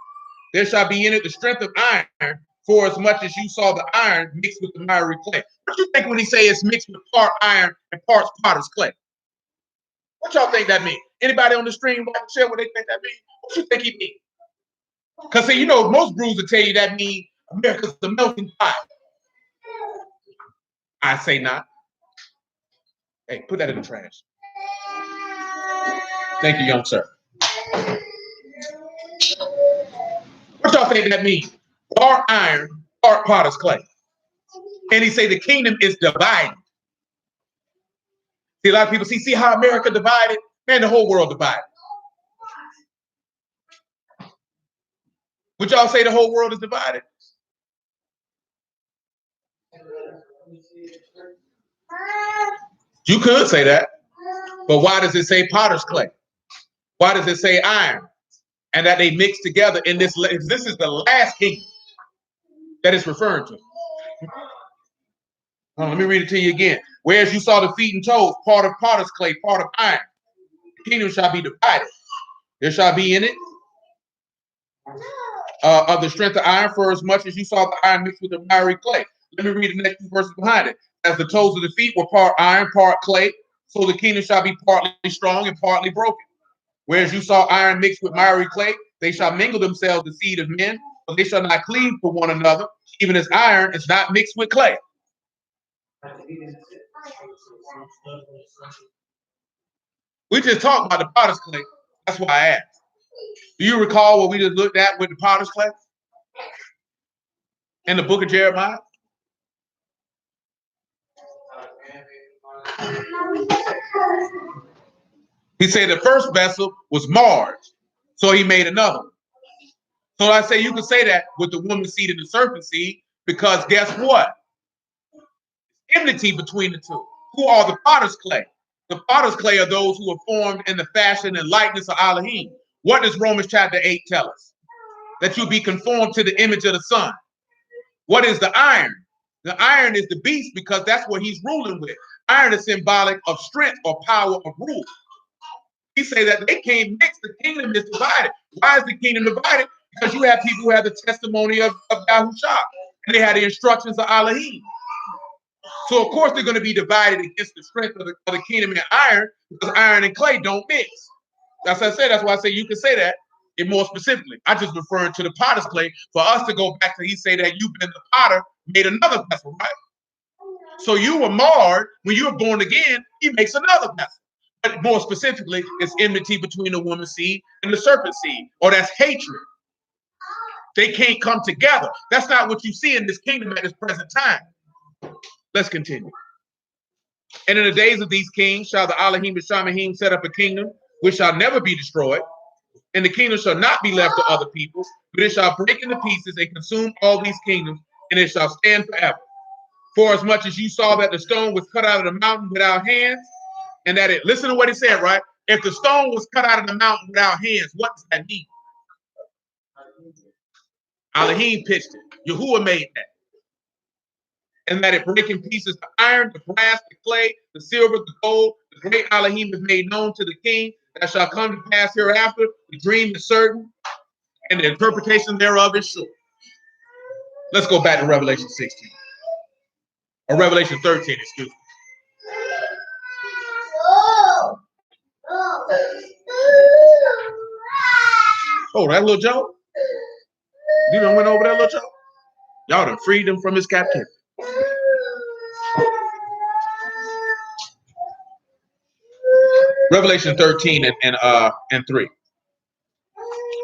There shall be in it the strength of iron, for as much as you saw the iron mixed with the miry clay. What do you think when he say it's mixed with part iron and parts potter's clay? What y'all think that means? Anybody on the stream want to share what they think that means? What you think he means? Because, see, you know, most brews will tell you that means America's the melting pot. I say not. Hey, put that in the trash. Thank you, young sir. What y'all think that means? Part iron, part potter's clay. And he say the kingdom is divided. See, a lot of people see how America divided? Man, the whole world divided. Would y'all say the whole world is divided? You could say that. But why does it say potter's clay? Why does it say iron? And that they mix together in this. This is the last kingdom that it's referring to. Let me read it to you again. Whereas you saw the feet and toes, part of potter's clay, part of iron, the kingdom shall be divided. There shall be in it of the strength of iron, for as much as you saw the iron mixed with the miry clay. Let me read the next two verses behind it. As the toes of the feet were part iron, part clay, so the kingdom shall be partly strong and partly broken. Whereas you saw iron mixed with miry clay, they shall mingle themselves the seed of men, but they shall not cleave to one another, even as iron is not mixed with clay. We just talked about the potter's clay. That's why I asked. Do you recall what we just looked at with the potter's clay in the book of Jeremiah? He said the first vessel was marred, so he made another one. So I say you can say that with the woman's seed and the serpent seed, because guess what? Enmity between the two. Who are the potter's clay? The potter's clay are those who are formed in the fashion and likeness of Elohim. What does Romans chapter 8 tell us? That you be conformed to the image of the Son. What is the iron? The iron is the beast, because that's what he's ruling with. Iron is symbolic of strength or power of rule. He say that they can't mix. The kingdom is divided. Why is the kingdom divided? Because you have people who have the testimony of Yahushua, and they have the instructions of Elohim. So of course they're going to be divided against the strength of the kingdom and iron, because iron and clay don't mix. That's what I say. That's why I say you can say that it more specifically. I just referred to the potter's clay for us to go back to. He say that you've been the potter, made another vessel, right? So you were marred when you were born again. He makes another vessel. But more specifically, it's enmity between the woman's seed and the serpent seed, or that's hatred. They can't come together. That's not what you see in this kingdom at this present time. Let's continue. And in the days of these kings shall the Elohim and Shamahim set up a kingdom which shall never be destroyed, and the kingdom shall not be left to other people, but it shall break into pieces and consume all these kingdoms, and it shall stand forever. For as much as you saw that the stone was cut out of the mountain without hands, and that it, listen to what he said, right? If the stone was cut out of the mountain without hands, what does that mean? Elohim pitched it. Yahuwah made that. And that it break in pieces the iron, the brass, the clay, the silver, the gold. The great Elohim is made known to the king that shall come to pass hereafter. The dream is certain, and the interpretation thereof is sure. Let's go back to Revelation 16. Or Revelation 13, excuse me. Oh, that little Joe? You done went over that little Joe? Y'all done freed him from his captivity. Revelation 13 and 3.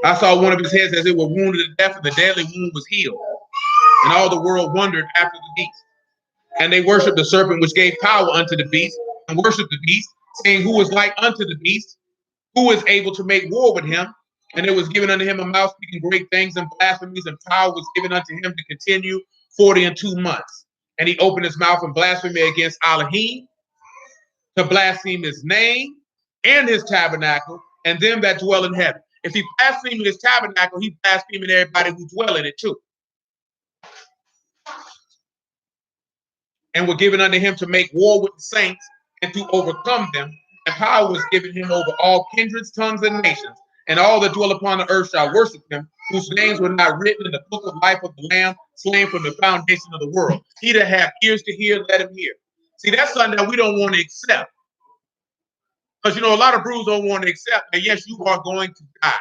I saw one of his heads as it were wounded to death, and the deadly wound was healed. And all the world wondered after the beast. And they worshiped the serpent which gave power unto the beast, and worshiped the beast, saying, who is like unto the beast? Who is able to make war with him? And it was given unto him a mouth speaking great things and blasphemies, and power was given unto him to continue 42 months. And he opened his mouth in blasphemy against Elohim, to blaspheme his name and his tabernacle, and them that dwell in heaven. If he blasphemed his tabernacle, he blaspheming everybody who dwell in it too. And were given unto him to make war with the saints and to overcome them. And power was given him over all kindreds, tongues, and nations. And all that dwell upon the earth shall worship him, whose names were not written in the book of life of the Lamb, slain from the foundation of the world. He that hath ears to hear, let him hear. See, that's something that we don't want to accept. Because, a lot of brews don't want to accept that, yes, you are going to die.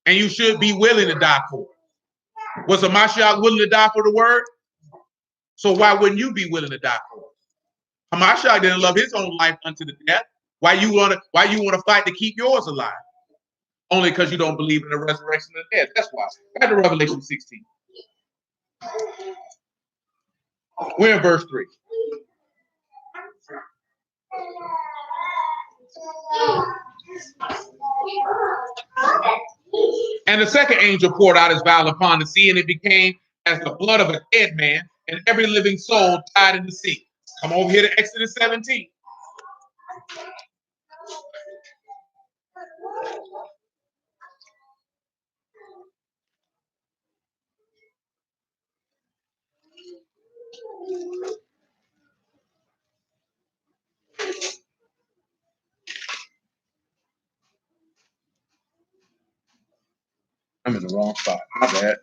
And you should be willing to die for it. Was a Mashal willing to die for the word? So why wouldn't you be willing to die for it? Mashal didn't love his own life unto the death. Why you want to fight to keep yours alive? Only because you don't believe in the resurrection of the dead. That's why. Back to Revelation 16. We're in verse 3. And the second angel poured out his vial upon the sea, and it became as the blood of a dead man, and every living soul died in the sea. Come over here to Exodus 17. I'm in the wrong spot. My bad.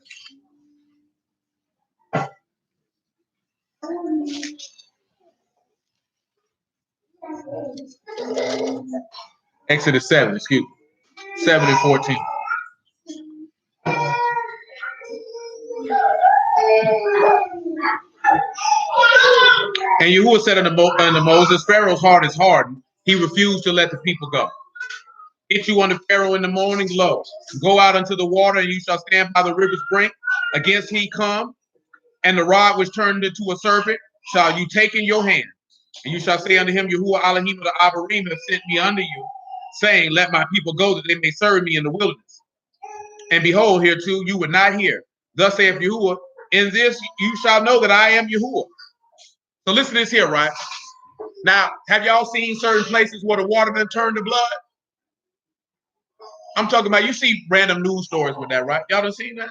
Exodus 7, excuse me. 7 and 14. And Yahuwah said unto Moses, Pharaoh's heart is hardened. He refused to let the people go. Get you unto Pharaoh in the morning, lo, go out into the water, and you shall stand by the river's brink. Against he come, and the rod which turned into a serpent shall you take in your hand. And you shall say unto him, Yahuwah Elohim of the Abarim have sent me unto you, saying, let my people go, that they may serve me in the wilderness. And behold, hereto you would not hear. Thus saith Yahuwah, in this you shall know that I am Yahuwah. So listen to this here, right? Now, have y'all seen certain places where the water done turned to blood? I'm talking about, you see random news stories with that, right? Y'all done seen that?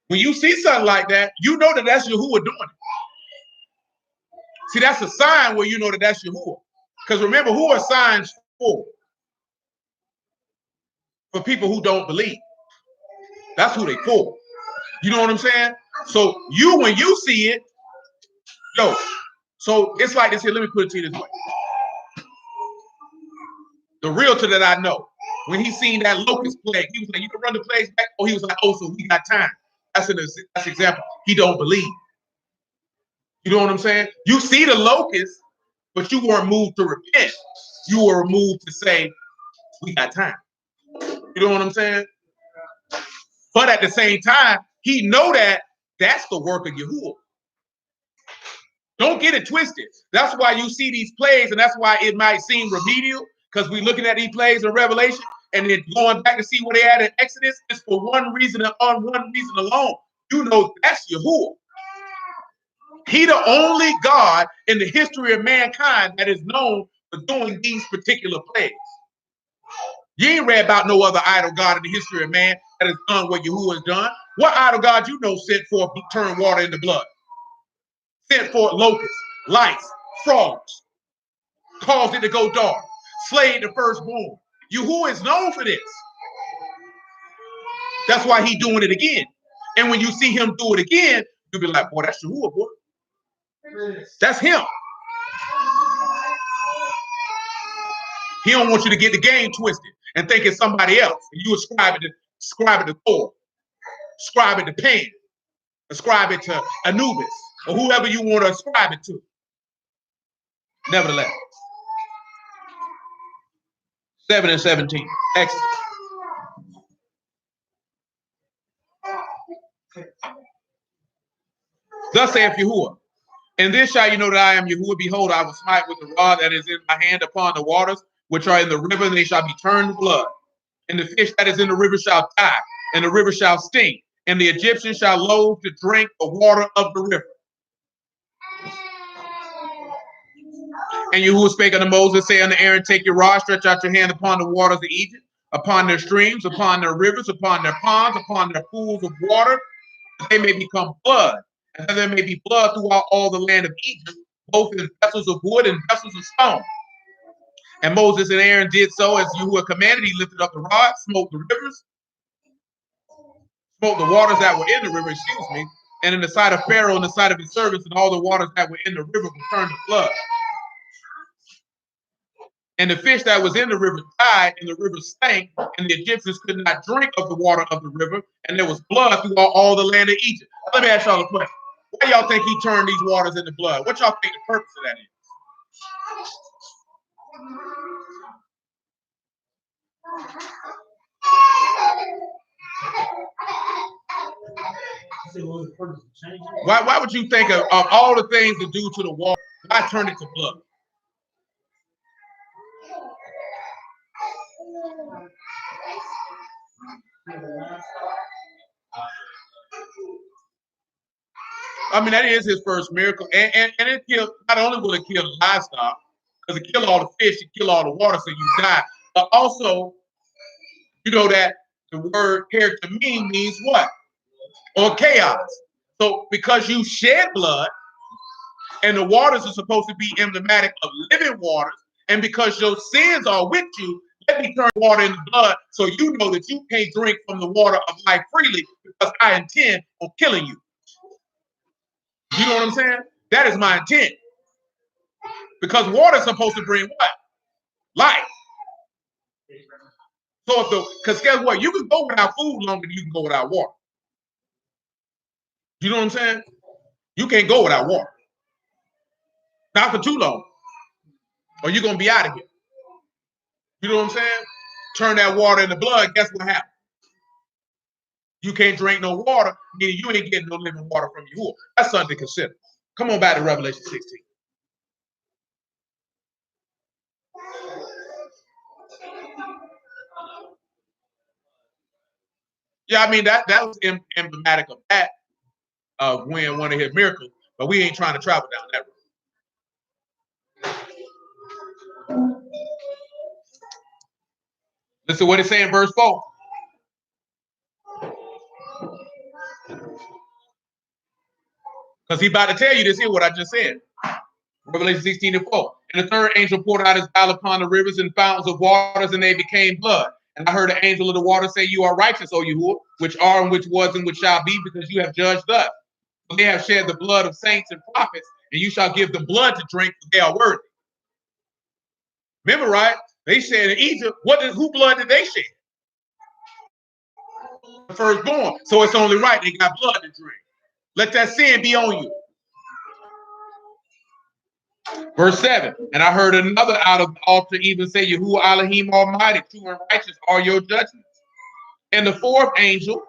When you see something like that, you know that that's Yahuwah doing it. See, that's a sign where you know that that's Yahuwah. Because remember, who are signs for? For people who don't believe. That's who they for. You know what I'm saying? So when you see it, so it's like this here. Let me put it to you this way. The realtor that I know, when he seen that locust plague, he was like, you can run the plagues back. Oh, he was like, oh, so we got time. That's an example. He don't believe. You know what I'm saying? You see the locust, but you weren't moved to repent. You were moved to say, we got time. You know what I'm saying? But at the same time, he know that that's the work of Yahuwah. Don't get it twisted. That's why you see these plagues, and that's why it might seem remedial, because we're looking at these plagues in Revelation, and then going back to see where they at in Exodus, is for one reason and on one reason alone. You know that's Yahuwah. He the only God in the history of mankind that is known for doing these particular plagues. You ain't read about no other idol god in the history of man that has done what Yahuwah has done. What idol god you know sent forth turn water into blood? Sent forth locusts, lice, frogs, caused it to go dark, slayed the firstborn. Yahuwah is known for this. That's why he's doing it again. And when you see him do it again, you'll be like, boy, that's Yahuwah, boy. That's him. He don't want you to get the game twisted and think it's somebody else. And you ascribe it to Thor, ascribe it to Pan, ascribe it to Anubis, or whoever you want to ascribe it to. Nevertheless, 7 and 17. Exodus. Thus saith Yahuwah, and this shall you know that I am Yahuwah. Behold, I will smite with the rod that is in my hand upon the waters which are in the river, and they shall be turned to blood. And the fish that is in the river shall die, and the river shall stink, and the Egyptians shall loathe to drink the water of the river. And Yahuwah spake unto Moses, say unto Aaron, take your rod, stretch out your hand upon the waters of Egypt, upon their streams, upon their rivers, upon their ponds, upon their pools of water, that they may become blood, and that there may be blood throughout all the land of Egypt, both in vessels of wood and vessels of stone. And Moses and Aaron did so as Yahuwah commanded. He lifted up the rod, smote the rivers, smote the waters that were in the river, and in the sight of Pharaoh, in the sight of his servants, and all the waters that were in the river were turned to blood. And the fish that was in the river died, and the river stank, and the Egyptians could not drink of the water of the river, and there was blood throughout all the land of Egypt. Let me ask y'all a question. Why y'all think he turned these waters into blood? What y'all think the purpose of that is? Why would you think of all the things to do to the water, why turn it to blood? I mean, that is his first miracle. And it killed, not only will it kill the livestock, because it kill all the fish, it kill all the water, so you die. But also, you know that the word here to me means what? Or chaos. So because you shed blood, and the waters are supposed to be emblematic of living waters, and because your sins are with you, let me turn water into blood so you know that you can't drink from the water of life freely because I intend on killing you. You know what I'm saying? That is my intent. Because water is supposed to bring what? Life. So because guess what? You can go without food longer than you can go without water. You know what I'm saying? You can't go without water. Not for too long. Or you're going to be out of here. You know what I'm saying? Turn that water into blood, guess what happens? You can't drink no water, meaning you ain't getting no living water from Yahuwah. That's something to consider. Come on back to Revelation 16. Yeah, I mean, that was emblematic of that, of when one of his miracles, but we ain't trying to travel down that road. Listen what it say in verse 4. Because he about to tell you this here, what I just said. Revelation 16:4. And the third angel poured out his vial upon the rivers and fountains of waters, and they became blood. And I heard the angel of the water say, You are righteous, O Yahuwah, which are and which was and which shall be, because you have judged thus. For they have shed the blood of saints and prophets, and you shall give them blood to drink, for they are worthy. Remember, right? They said in Egypt, who blood did they shed? The firstborn. So it's only right they got blood to drink. Let that sin be on you. Verse 7. And I heard another out of the altar even say, Yahuwah Elohim Almighty, true and righteous are your judgments. And the fourth angel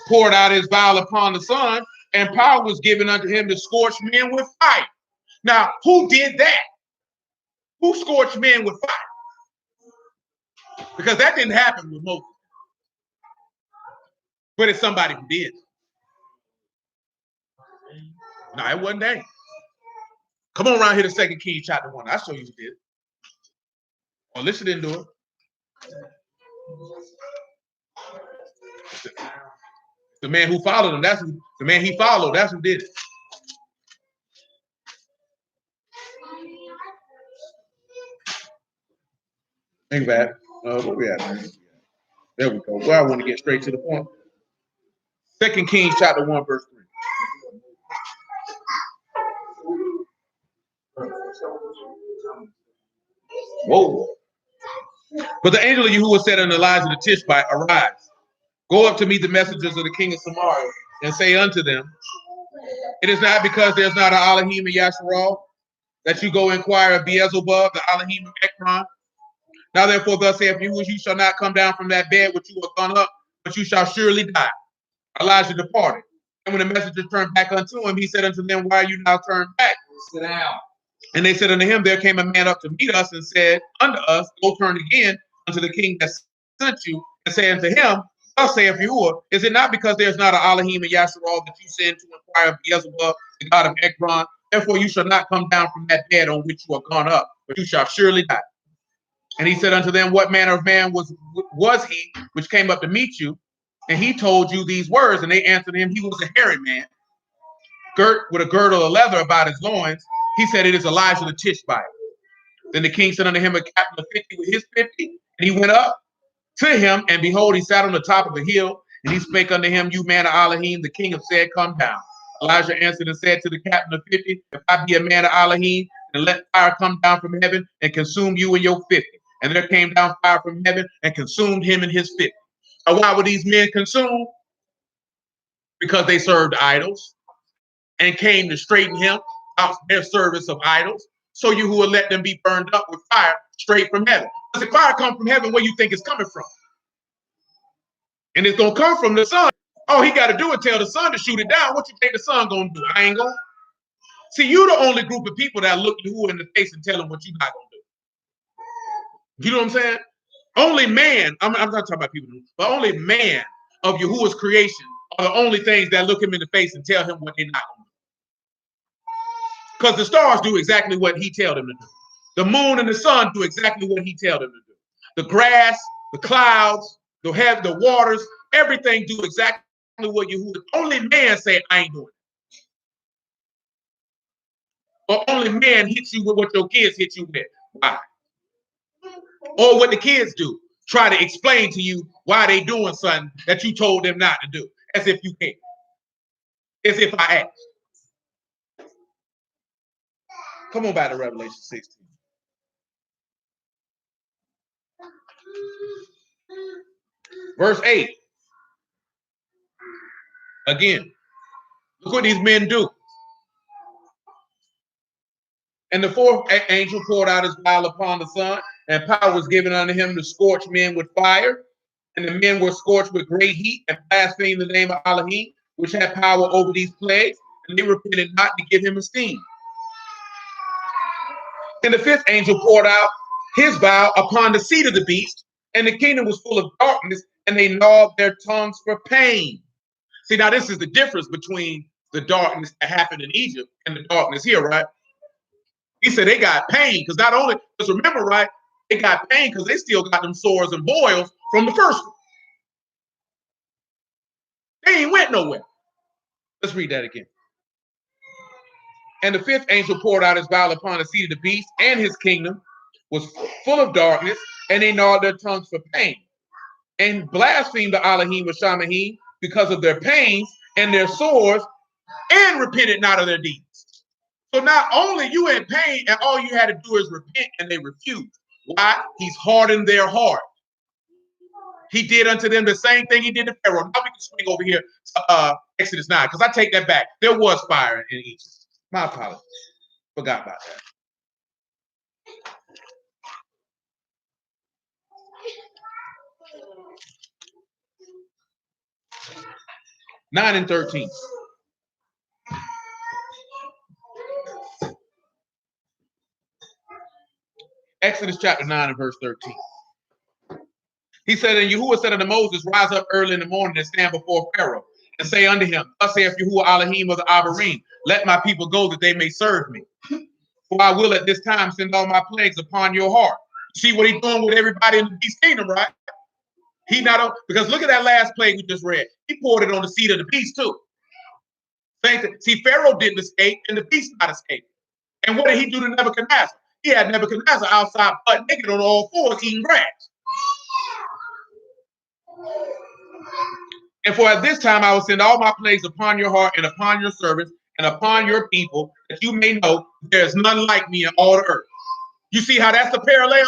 poured out his vial upon the sun, and power was given unto him to scorch men with fire. Now, who did that? Who scorched men with fire? Because that didn't happen with Moses. But it's somebody who did. No, it wasn't that. Come on around here to 2 Kings chapter 1. I'll show you who did it. Well, listen, didn't do it. The man who followed him, the man he followed, that's who did it. Think back. Where we at? There we go. Well, I want to get straight to the point. 2 Kings chapter 1, verse 3. Whoa. But the angel of Yahuwah said unto Elijah the Tishbite, Arise, go up to meet the messengers of the king of Samaria, and say unto them, It is not because there's not an Elohim in Yasharal that you go inquire of Beelzebub, the Elohim of Ekron. Now therefore thus saith Yahuwah, you shall not come down from that bed which you have gone up, but you shall surely die. Elijah departed. And when the messenger turned back unto him, he said unto them, Why are you now turned back? Sit down. And they said unto him, There came a man up to meet us and said unto us, Go turn again unto the king that sent you, and say unto him, Thus saith Yahuwah, is it not because there is not an Elohim in Yasharal that you send to inquire of Beelzebub, the god of Ekron? Therefore you shall not come down from that bed on which you are gone up, but you shall surely die. And he said unto them, What manner of man was he which came up to meet you? And he told you these words. And they answered him, He was a hairy man, girt with a girdle of leather about his loins. He said, It is Elijah the Tishbite. Then the king sent unto him a captain of 50 with his 50. And he went up to him, and behold, he sat on the top of a hill. And he spake unto him, You man of Elohim, the king of said, Come down. Elijah answered and said to the captain of 50, If I be a man of Elohim, then let fire come down from heaven and consume you and your 50. And there came down fire from heaven and consumed him and his 50. Now, why were these men consumed? Because they served idols and came to straighten him out their service of idols. So you who will let them be burned up with fire straight from heaven. Because if fire come from heaven, where you think it's coming from? And it's going to come from the sun. All he got to do is tell the sun to shoot it down. What you think the sun going to do? I ain't going to. See, you the only group of people that look you in the face and tell them what you're not going to do. You know what I'm saying? Only man, I'm not talking about people, but only man of Yahuwah's creation are the only things that look him in the face and tell him what they're not going to do. Because the stars do exactly what he tells them to do. The moon and the sun do exactly what he tells them to do. The grass, the clouds, the waters, everything do exactly what Yahuwah. Only man say, I ain't doing it. Or only man hits you with what your kids hit you with. Why? Or what the kids do. Try to explain to you why they doing something that you told them not to do. As if you can't. As if I asked. Come on back to Revelation 16. Verse 8. Again, look what these men do. And the fourth angel poured out his vial upon the sun, and power was given unto him to scorch men with fire. And the men were scorched with great heat, and blasphemed the name of Elohim, which had power over these plagues, and they repented not to give him esteem. And the fifth angel poured out his vial upon the seat of the beast, and the kingdom was full of darkness, and they gnawed their tongues for pain. See, now this is the difference between the darkness that happened in Egypt and the darkness here, right? He said they got pain because not only, because remember, right, they got pain because they still got them sores and boils from the first one. They ain't went nowhere. Let's read that again. And the fifth angel poured out his vial upon the seat of the beast, and his kingdom was full of darkness, and they gnawed their tongues for pain, and blasphemed the Elohim of Shamahim because of their pains and their sores, and repented not of their deeds. So not only you in pain, and all you had to do is repent, and they refused. Why? He's hardened their heart. He did unto them the same thing he did to Pharaoh. Now we can swing over here to Exodus 9, because I take that back. There was fire in Egypt. My apologies. Forgot about that. Nine and 13. Exodus chapter 9 and verse 13. He said, and Yahuwah said unto Moses, rise up early in the morning and stand before Pharaoh, and say unto him, thus saith Yahuwah Elohim of the Abarim, let my people go that they may serve me. For I will at this time send all my plagues upon your heart. See what he's doing with everybody in the beast kingdom, right? He not, because look at that last plague we just read. He poured it on the seed of the beast too. See, Pharaoh didn't escape, and the beast not escape. And what did he do to Nebuchadnezzar? He had Nebuchadnezzar outside butt naked on all fours eating grass. And for at this time I will send all my plagues upon your heart and upon your servants and upon your people, that you may know there is none like me in all the earth. You see how that's the parallel?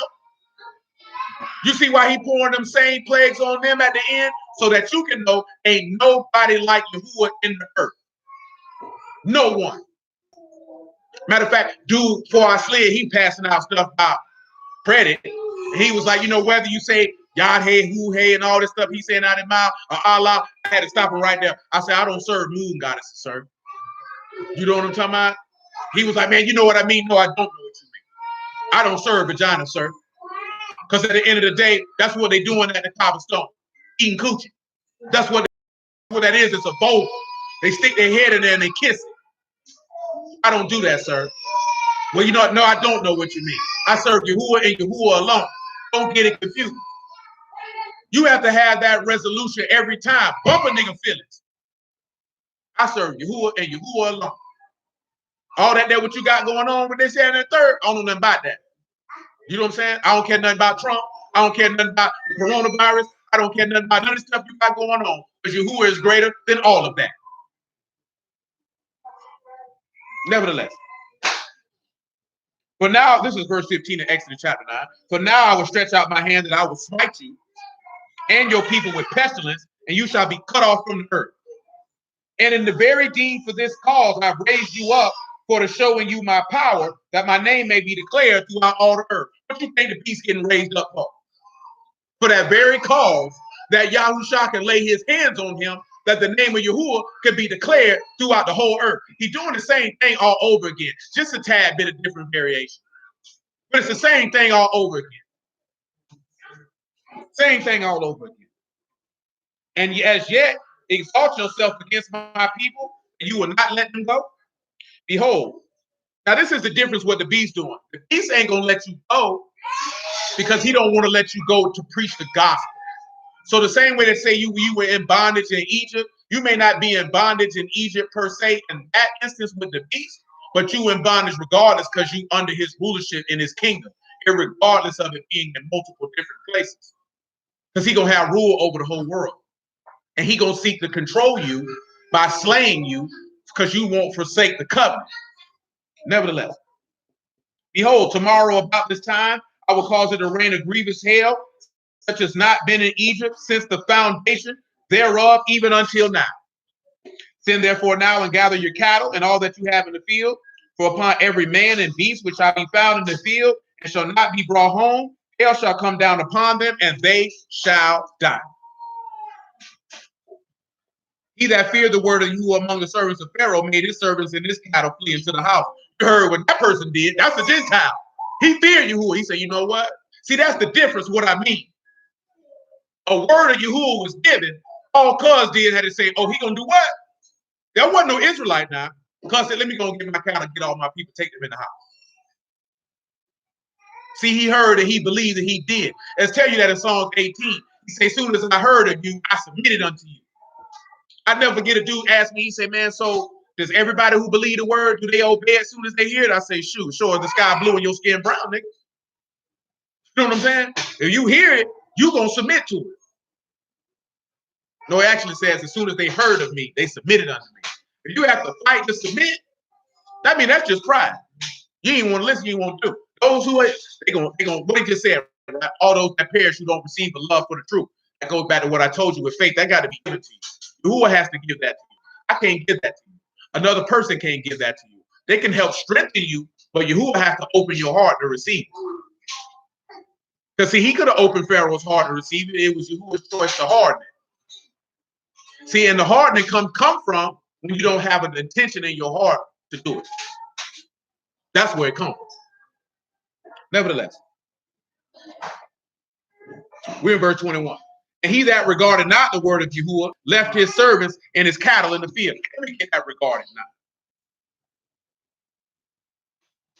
You see why he pouring them same plagues on them at the end? So that you can know ain't nobody like Yahuwah in the earth. No one. Matter of fact, dude, before I slid, he passing out stuff about credit. And he was like, you know, whether you say Yad hey, Hu hey, and all this stuff he's saying out of mouth, or Allah, I had to stop him right there. I said, I don't serve moon goddesses, sir. You know what I'm talking about? He was like, man, you know what I mean? No, I don't know what you mean. I don't serve vagina, sir. Because at the end of the day, that's what they're doing at the cobblestone, eating coochie. That's what that is. It's a bowl. They stick their head in there and they kiss it. I don't do that, sir. Well, you know what? No, I don't know what you mean. I serve Yahuwah and Yahuwah alone. Don't get it confused. You have to have that resolution every time. Bump a nigga feelings. I serve Yahuwah and Yahuwah alone. All that there what you got going on with this and that third, I don't know nothing about that. You know what I'm saying? I don't care nothing about Trump. I don't care nothing about coronavirus. I don't care nothing about none of the stuff you got going on. Because Yahuwah is greater than all of that. Nevertheless. For now, this is verse 15 in Exodus chapter 9. For now I will stretch out my hand and I will smite you and your people with pestilence, and you shall be cut off from the earth. And in the very deed for this cause I've raised you up, for to show in you my power, that my name may be declared throughout all the earth. What do you think the beast getting raised up for? For that very cause, that Yahushua can lay his hands on him, that the name of Yahuwah can be declared throughout the whole earth. He's doing the same thing all over again, just a tad bit of different variation. But it's the same thing all over again. Same thing all over again. And as yet, exalt yourself against my people, and you will not let them go. Behold, now this is the difference what the beast doing. The beast ain't gonna let you go because he don't want to let you go to preach the gospel. So the same way they say you were in bondage in Egypt, you may not be in bondage in Egypt per se in that instance with the beast, but you in bondage regardless because you under his rulership in his kingdom, regardless of it being in multiple different places. Because he gonna have rule over the whole world. And he gonna seek to control you by slaying you because you won't forsake the covenant. Nevertheless, behold, tomorrow about this time, I will cause it to rain a grievous hail, such as not been in Egypt since the foundation thereof, even until now. Send therefore now and gather your cattle and all that you have in the field, For upon every man and beast which shall be found in the field and shall not be brought home, hail shall come down upon them, and they shall die. He that feared the word of you among the servants of Pharaoh made his servants and his cattle flee into the house. You heard what that person did. That's a Gentile. He feared Yahuwah. He said, you know what? See, that's the difference, what I mean. A word of Yahuwah was given. All cuz did had to say, oh, he gonna do what? There wasn't no Israelite now. Cuz said, let me go get my cattle, get all my people, take them in the house. See, he heard and he believed and he did. Let's tell you that in Psalms 18. He said, as soon as I heard of you, I submitted unto you. I never forget a dude ask me, he said, man, so does everybody who believe the word, do they obey as soon as they hear it? I say, shoot, sure, the sky blue and your skin brown, nigga. You know what I'm saying? If you hear it, you gonna submit to it. No, it actually says, as soon as they heard of me, they submitted unto me. If you have to fight to submit, that means that's just pride. You ain't want to listen, you ain't want to do. Those who are, they gonna, what he just said, right? All those that perish who don't receive the love for the truth. That goes back to what I told you with faith. That got to be given to you. Who has to give that to you? I can't give that to you. Another person can't give that to you. They can help strengthen you, but Yahuwah has to open your heart to receive it. Because see, he could have opened Pharaoh's heart to receive it. It was Yahuwah's choice to harden it. See, and the hardening come from when you don't have an intention in your heart to do it. That's where it comes. Nevertheless, we're in verse 21. And he that regarded not the word of Yahuwah left his servants and his cattle in the field. Let me get that regarded now.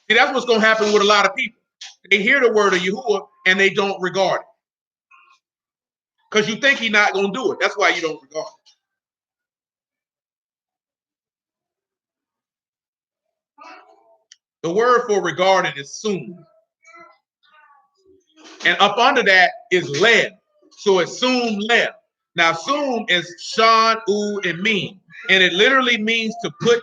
See, that's what's going to happen with a lot of people. They hear the word of Yahuwah and they don't regard it. Because you think he's not going to do it. That's why you don't regard it. The word for regarded is soon. And up under that is led. So it's soon led. Now, soon is shan, u, and mean. And it literally means to put,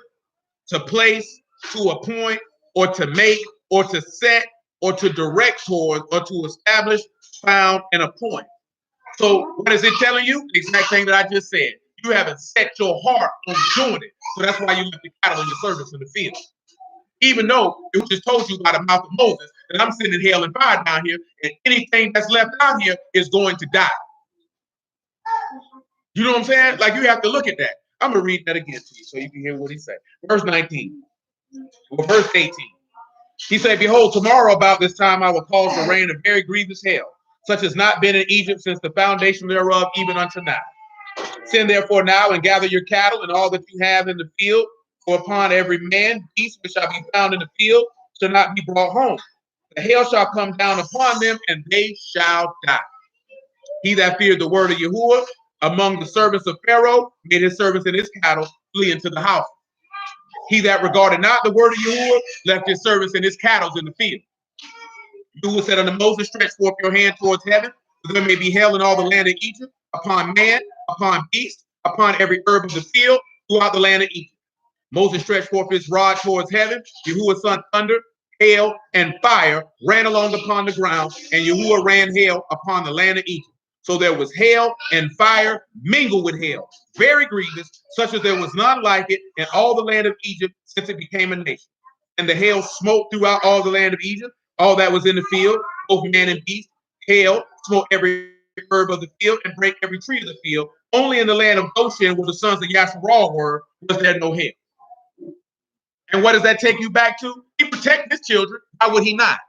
to place, to appoint, or to make, or to set, or to direct towards, or to establish, found, and appoint. So what is it telling you? The exact thing that I just said. You haven't set your heart on doing it. So that's why you left the cattle and your servants in the field. Even though it just told you by the mouth of Moses that I'm sending hell and fire down here, and anything that's left out here is going to die. You know what I'm saying? Like, you have to look at that. I'm going to read that again to you so you can hear what he said. Verse 19. Or verse 18. He said, behold, tomorrow about this time I will cause the rain of very grievous hail, such as not been in Egypt since the foundation thereof, even unto now. Send therefore now and gather your cattle and all that you have in the field, for upon every man, beast which shall be found in the field, shall not be brought home. The hail shall come down upon them, and they shall die. He that feared the word of Yahuwah among the servants of Pharaoh made his servants and his cattle flee into the house. He that regarded not the word of Yahuwah left his servants and his cattle in the field. Yahuwah said unto Moses, stretch forth your hand towards heaven, that there may be hail in all the land of Egypt, upon man, upon beast, upon every herb of the field, throughout the land of Egypt. Moses stretched forth his rod towards heaven. Yahuwah sent thunder, hail, and fire ran along upon the ground, and Yahuwah ran hail upon the land of Egypt. So there was hail and fire mingled with hail, very grievous, such as there was none like it in all the land of Egypt since it became a nation. And the hail smote throughout all the land of Egypt, all that was in the field, both man and beast. Hail smote every herb of the field and break every tree of the field. Only in the land of Goshen, where the sons of Yasharal were, was there no hail. And what does that take you back to? He protected his children. Why would he not?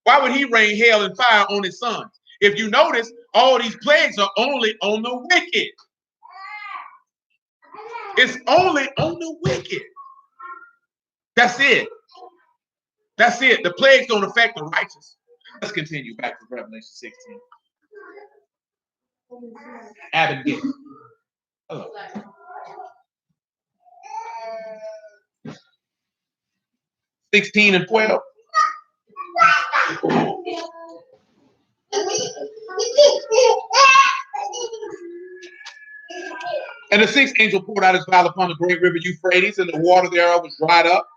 Why would he rain hail and fire on his sons? If you notice, all these plagues are only on the wicked. It's only on the wicked. That's it. That's it. The plagues don't affect the righteous. Let's continue back to Revelation 16. Abigail. Hello. 16 and 12. And the sixth angel poured out his vial upon the great river Euphrates, and the water thereof was dried up,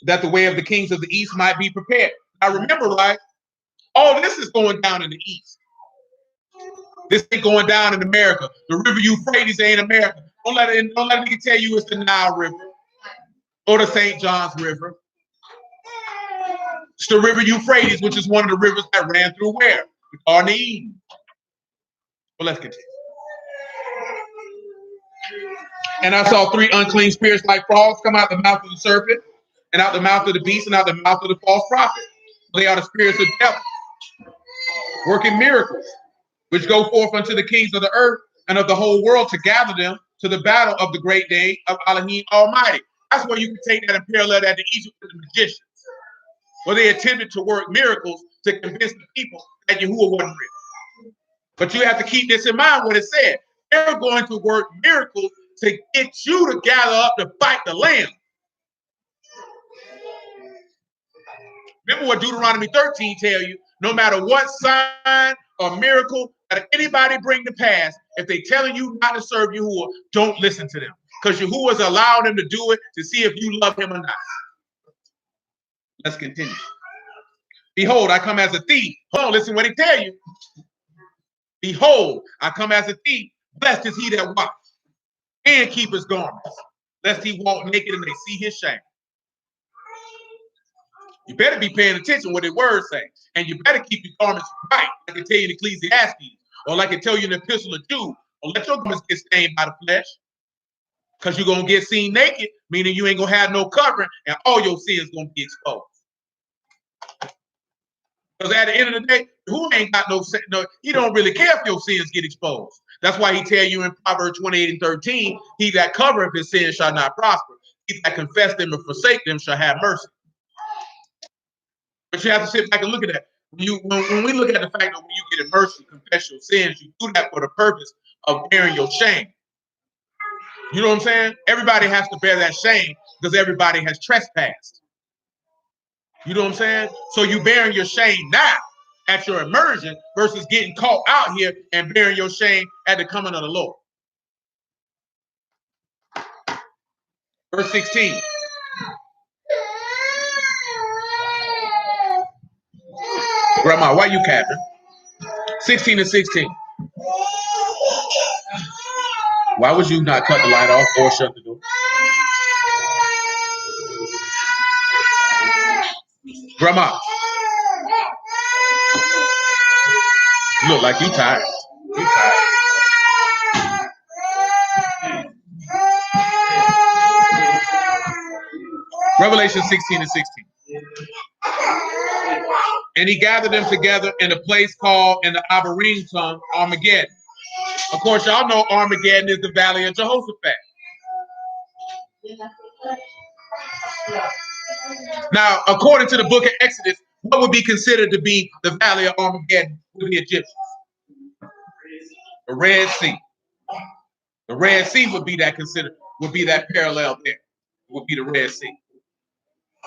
that the way of the kings of the east might be prepared. Now remember, right? All this is going down in the east. This ain't going down in America. The river Euphrates ain't America. Don't let me tell you it's the Nile River. or the St. John's River. It's the river Euphrates, which is one of the rivers that ran through where? The Garden of Eden. Well, let's continue. And I saw 3 unclean spirits like frogs come out the mouth of the serpent, and out the mouth of the beast, and out the mouth of the false prophet. They are the spirits of devils, working miracles, which go forth unto the kings of the earth and of the whole world to gather them to the battle of the great day of Elohim Almighty. That's where you can take that and parallel that to Egypt with the magicians, where they attempted to work miracles to convince the people that Yahuwah wasn't real. But you have to keep this in mind what it said. They're going to work miracles to get you to gather up to fight the Lamb. Remember what Deuteronomy 13 tell you, no matter what sign or miracle that anybody bring to pass, if they telling you not to serve Yahuwah, don't listen to them. Because Yahuwah's allowed them to do it to see if you love him or not. Let's continue. Behold, I come as a thief. Hold on, listen what he tell you. Behold, I come as a thief. Blessed is he that watch and keep his garments, lest he walk naked and they see his shame. You better be paying attention what the words say. And you better keep your garments right, like I tell you in Ecclesiastes, or like I tell you in the Epistle of Jude. Don't let your garments get stained by the flesh. Because you're going to get seen naked, meaning you ain't going to have no covering, and all your sins going to be exposed. Because at the end of the day, who ain't got no, he don't really care if your sins get exposed. That's why he tell you in Proverbs 28:13, he that covereth his sins shall not prosper. He that confess them and forsake them shall have mercy. But you have to sit back and look at that. When we look at the fact that when you get mercy, confess your sins, you do that for the purpose of bearing your shame. You know what I'm saying? Everybody has to bear that shame because everybody has trespassed. You know what I'm saying? So you bearing your shame now at your immersion versus getting caught out here and bearing your shame at the coming of the Lord. Verse 16. Grandma, why you capping? 16 and 16. Why would you not cut the light off or shut the door? Grandma. You look like you tired. You tired. Revelation 16 and 16. And he gathered them together in a place called in the Abarim tongue, Armageddon. Of course, y'all know Armageddon is the valley of Jehoshaphat. Now, according to the book of Exodus, what would be considered to be the valley of Armageddon with the Egyptians? The Red Sea. The Red Sea would be that considered, would be that parallel there. It would be the Red Sea.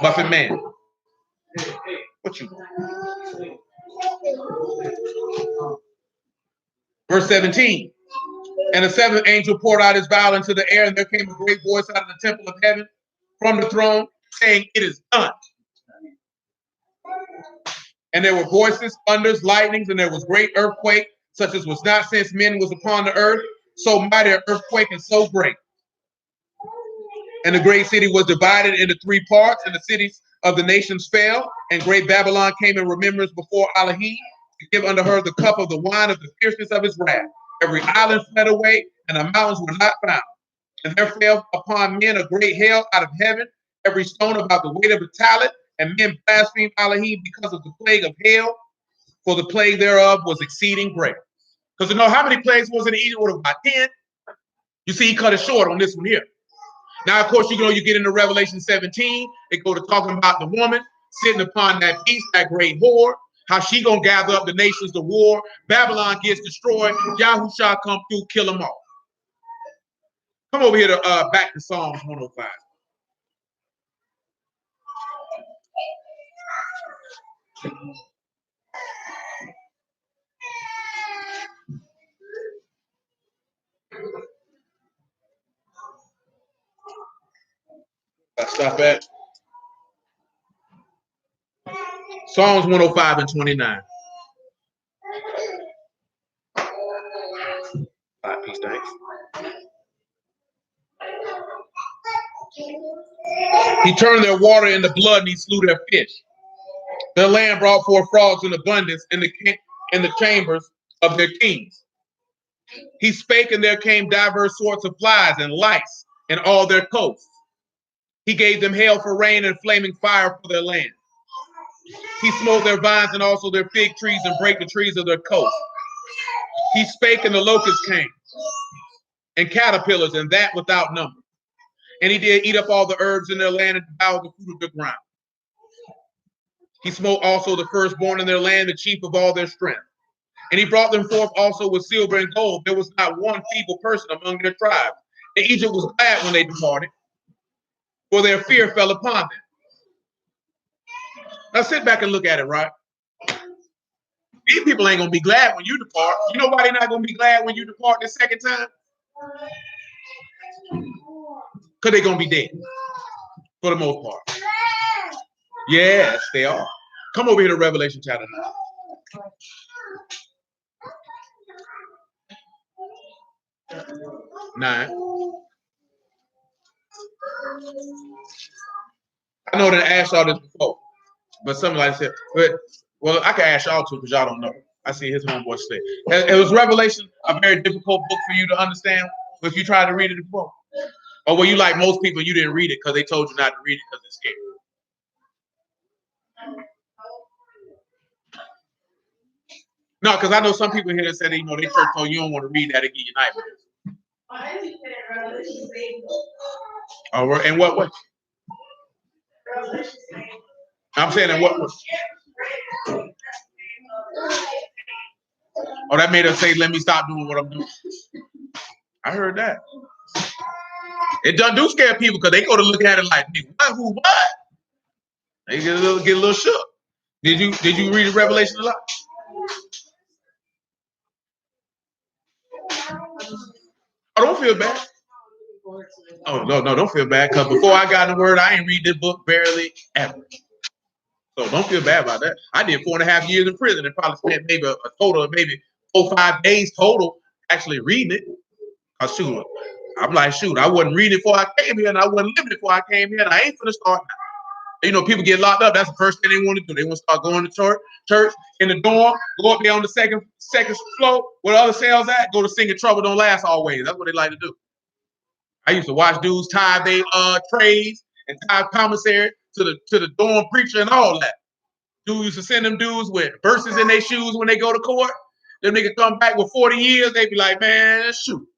Muffin Man. What you doing? Verse 17. And the seventh angel poured out his vial into the air, and there came a great voice out of the temple of heaven from the throne, saying, "It is done." And there were voices, thunders, lightnings, and there was great earthquake, such as was not since men was upon the earth, so mighty an earthquake and so great. And the great city was divided into 3 parts, and the cities of the nations fell, and great Babylon came in remembrance before Elohim to give unto her the cup of the wine of the fierceness of his wrath. Every island fled away, and the mountains were not found. And there fell upon men a great hail out of heaven, every stone about the weight of a talent, and men blasphemed Elohim because of the plague of hail, for the plague thereof was exceeding great. Because you know how many plagues was in Egypt? About 10. You see, he cut it short on this one here. Now, of course, you get into Revelation 17. They go to talking about the woman sitting upon that beast, that great whore, how she gonna gather up the nations to war. Babylon gets destroyed. Yahushua come through, kill them all. Come over here to back to Psalms 105. Stop at Psalms 105 and 29. 5 piece, thanks. He turned their water into blood and he slew their fish. Their land brought forth frogs in abundance in the chambers of their kings. He spake, and there came diverse sorts of flies and lice in all their coasts. He gave them hail for rain and flaming fire for their land. He smote their vines and also their fig trees and brake the trees of their coast. He spake, and the locusts came, and caterpillars, and that without number. And he did eat up all the herbs in their land and devoured the fruit of the ground. He smote also the firstborn in their land, the chief of all their strength. And he brought them forth also with silver and gold. There was not one feeble person among their tribes. And Egypt was glad when they departed, for their fear fell upon them. Now sit back and look at it, right? These people ain't going to be glad when you depart. You know why they're not going to be glad when you depart the second time? Because they're going to be dead, for the most part. Yes, they are. Come over here to Revelation chapter 9. I know that I asked y'all this before, but somebody said, well, I can ask y'all too because y'all don't know. I see his homeboy say. It was Revelation a very difficult book for you to understand if you tried to read it before? Or were you like most people, you didn't read it because they told you not to read it because it's scary? No, because I know some people here that said, they church told you don't want to read that, it give you nightmares. Oh, and what way? I'm saying in what way? Oh, that made us say, let me stop doing what I'm doing. I heard that. It do scare people because they go to look at it like, what? Who? What? They get a little shook. Did you read the Revelation a lot? Oh, don't feel bad. Oh, no, don't feel bad. Because before I got in the word, I ain't read this book barely ever. So don't feel bad about that. I did 4.5 years in prison and probably spent maybe a total of maybe 4 or 5 days total actually reading it. Shoot, I'm like, shoot, I wasn't reading it before I came here, and I wasn't living it before I came here, and I ain't finna start now. People get locked up. That's the first thing they want to do. They want to start going to church in the dorm, go up there on the second floor where the other cells at, go to singing Trouble Don't Last Always. That's what they like to do. I used to watch dudes tie their trays and tie commissary to the dorm preacher and all that. Dudes used to send them dudes with verses in their shoes when they go to court. Them niggas come back with 40 years. They be like, man, shoot.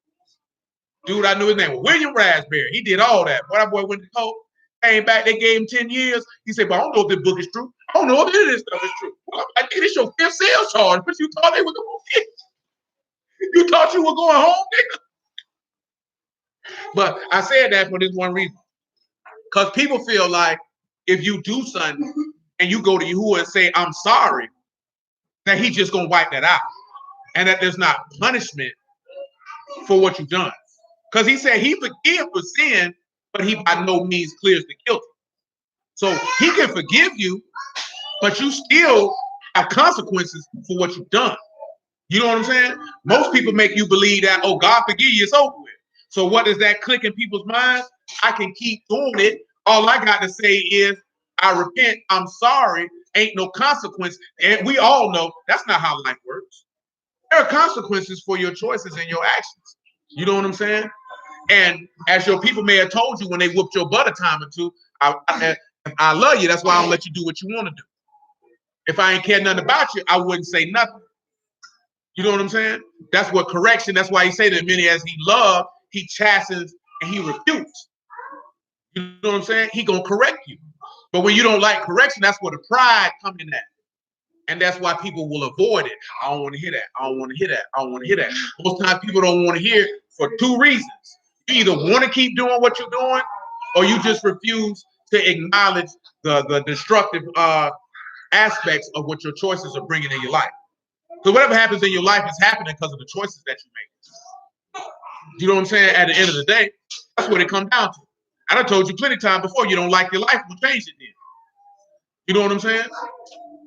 Dude, I knew his name was William Raspberry. He did all that. But that boy went to court, came back, they gave him 10 years. He said, but I don't know if this book is true. I don't know if any of this stuff is true. Well, I think it's your 5th sales charge, but you thought they were going to get you. You thought you were going home, nigga. But I said that for this one reason. Because people feel like if you do something and you go to Yahuwah and say, I'm sorry, that he's just going to wipe that out. And that there's not punishment for what you've done. Because he said he forgives for sin, but he by no means clears the guilty. So he can forgive you, but you still have consequences for what you've done. You know what I'm saying? Most people make you believe that, oh, God forgive you, it's over with. So what does that click in people's minds? I can keep doing it. All I got to say is, I repent, I'm sorry, ain't no consequence. And we all know that's not how life works. There are consequences for your choices and your actions. You know what I'm saying? And as your people may have told you when they whooped your butt a time or two, I love you. That's why I don't let you do what you want to do. If I ain't care nothing about you, I wouldn't say nothing. You know what I'm saying? That's what correction. That's why he said that many as he loved, he chastens and he rebukes. You know what I'm saying? He gonna correct you. But when you don't like correction, that's where the pride comes in at. And that's why people will avoid it. I don't want to hear that. I don't want to hear that. I don't want to hear that. Most times people don't want to hear it for 2 reasons. You either want to keep doing what you're doing, or you just refuse to acknowledge the destructive aspects of what your choices are bringing in your life. So whatever happens in your life is happening because of the choices that you make. You know what I'm saying? At the end of the day, that's what it comes down to. I done told you plenty of times before, you don't like your life, we'll change it then. You know what I'm saying?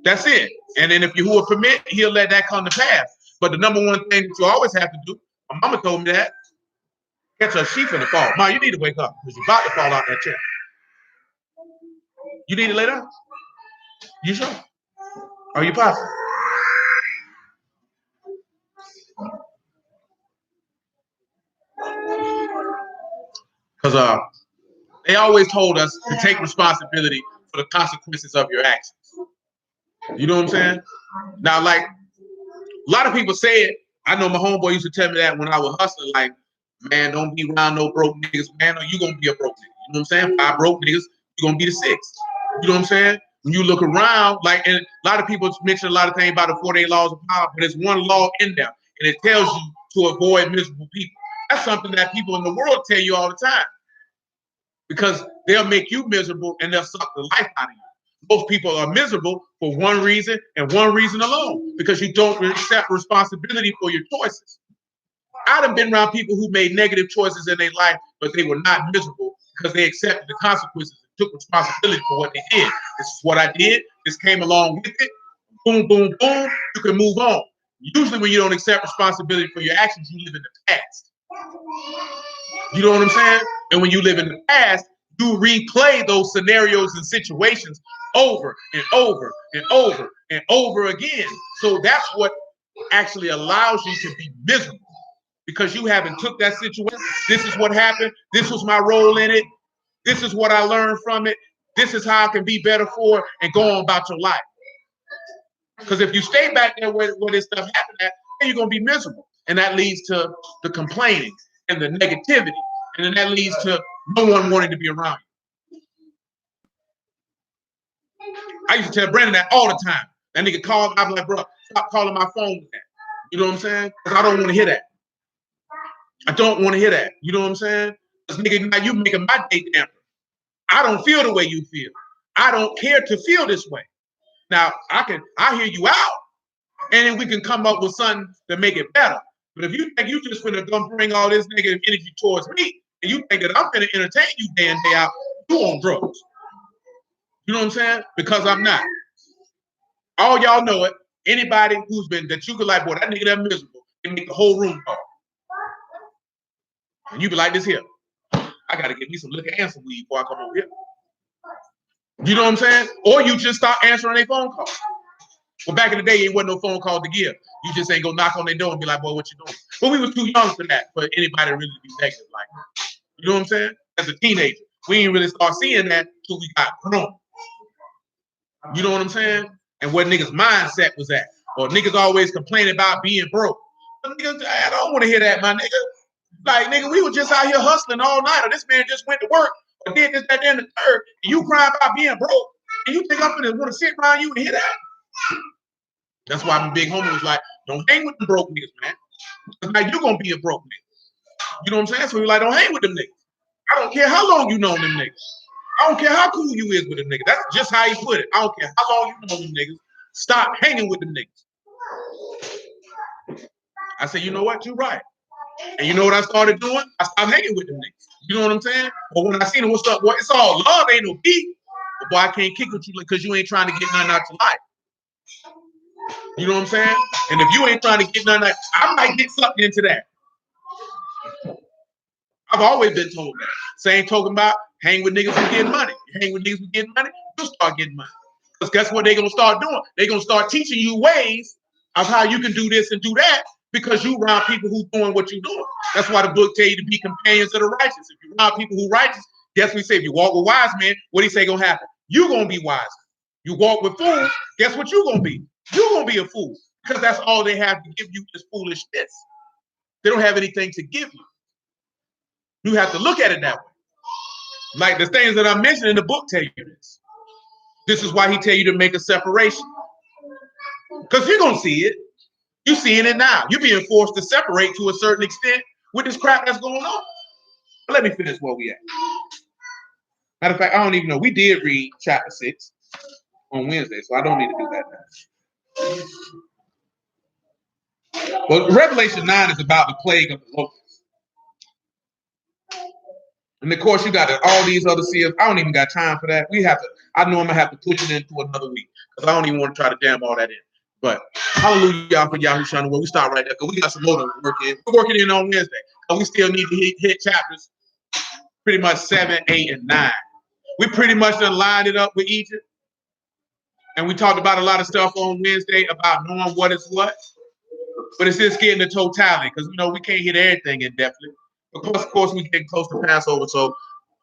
That's it. And then if Yahuwah permit, he'll let that come to pass. But the number one thing that you always have to do, my mama told me that, Catch her, she finna fall. Ma, you need to wake up because you're about to fall out that chair. You need to lay down? You sure? Are you positive? Because they always told us to take responsibility for the consequences of your actions. You know what I'm saying? Now, like, a lot of people say it. I know my homeboy used to tell me that when I was hustling, like, man, don't be around no broke niggas, man, or you gonna be a broke nigga. You know what I'm saying? 5 broke niggas, you gonna be the 6th. You know what I'm saying? When you look around, like, and a lot of people mention a lot of things about the 48 laws of power, but there's one law in there, and it tells you to avoid miserable people. That's something that people in the world tell you all the time, because they'll make you miserable and they'll suck the life out of you. Most people are miserable for one reason and one reason alone, because you don't accept responsibility for your choices. I've been around people who made negative choices in their life, but they were not miserable because they accepted the consequences and took responsibility for what they did. This is what I did. This came along with it. Boom, boom, boom. You can move on. Usually when you don't accept responsibility for your actions, you live in the past. You know what I'm saying? And when you live in the past, you replay those scenarios and situations over and over and over and over again. So that's what actually allows you to be miserable, because you haven't took that situation. This is what happened. This was my role in it. This is what I learned from it. This is how I can be better for it, and go on about your life. Because if you stay back there where this stuff happened at, then you're going to be miserable. And that leads to the complaining and the negativity. And then that leads to no one wanting to be around you. I used to tell Brandon that all the time. That nigga called, I'm like, bro, stop calling my phone with that. You know what I'm saying? Because I don't want to hear that. I don't want to hear that. You know what I'm saying? Because nigga, now you making my day damper. I don't feel the way you feel. I don't care to feel this way. Now, I hear you out, and then we can come up with something to make it better. But if you think you just finna come bring all this negative energy towards me, and you think that I'm gonna entertain you day in, day out, you on drugs. You know what I'm saying? Because I'm not. All y'all know it. Anybody who's been, that you could like, boy, that nigga that miserable, can make the whole room talk. And you be like this here. I gotta get me some liquor and some weed before I come over here. You know what I'm saying? Or you just start answering their phone calls. Well, back in the day, it wasn't no phone call to give. You just ain't go knock on their door and be like, boy, what you doing? But we were too young for that, for anybody to really be negative like that. You know what I'm saying? As a teenager, we didn't really start seeing that until we got grown. You know what I'm saying? And where niggas' mindset was at. Or niggas always complaining about being broke. But niggas, I don't want to hear that, my nigga. Like, nigga, we were just out here hustling all night, or this man just went to work, or did this, that, and the third, and you crying about being broke, and you think I'm gonna want to sit around you and hear that? That's why my big homie was like, don't hang with the broke niggas, man. Because now you're gonna be a broke nigga. You know what I'm saying? So we're like, don't hang with them niggas. I don't care how long you know them niggas. I don't care how cool you is with them niggas. That's just how he put it. I don't care how long you know them niggas. Stop hanging with them niggas. I said, you know what? You're right. And you know what I started doing? I stopped hanging with them niggas. You know what I'm saying? But when I seen them, what's up? Boy, it's all love, ain't no beef. But boy, I can't kick with you because you ain't trying to get nothing out your life. You know what I'm saying? And if you ain't trying to get nothing out, I might get something into that. I've always been told that. Same talking about hang with niggas who getting money. You hang with niggas who getting money, you'll start getting money. Because guess what they're gonna start doing? They're gonna start teaching you ways of how you can do this and do that, because you around people who doing what you're doing. That's why the book tell you to be companions of the righteous. If you around people who righteous, guess what he say? If you walk with wise men, what he say gonna happen? You gonna be wise. You walk with fools, guess what you gonna be? You gonna be a fool. Because that's all they have to give you is foolishness. They don't have anything to give you. You have to look at it that way. Like the things that I mentioned in the book tell you this. This is why he tell you to make a separation. Because you're gonna see it. You're seeing it now. You're being forced to separate to a certain extent with this crap that's going on. But let me finish where we at. Matter of fact, I don't even know. We did read chapter 6 on Wednesday, so I don't need to do that now. Well, Revelation 9 is about the plague of the locusts. And of course, you got all these other seals. I don't even got time for that. I know I'm gonna have to push it into another week because I don't even want to try to jam all that in. But hallelujah for Yahushua. Well, we start right there because we got some more to work in. We're working in on Wednesday. we still need to hit chapters pretty much 7, 8, and 9. We pretty much done lined it up with Egypt. And we talked about a lot of stuff on Wednesday about knowing what is what. But it's just getting the totality, because we can't hit everything in depthly. Of course, we getting close to Passover, so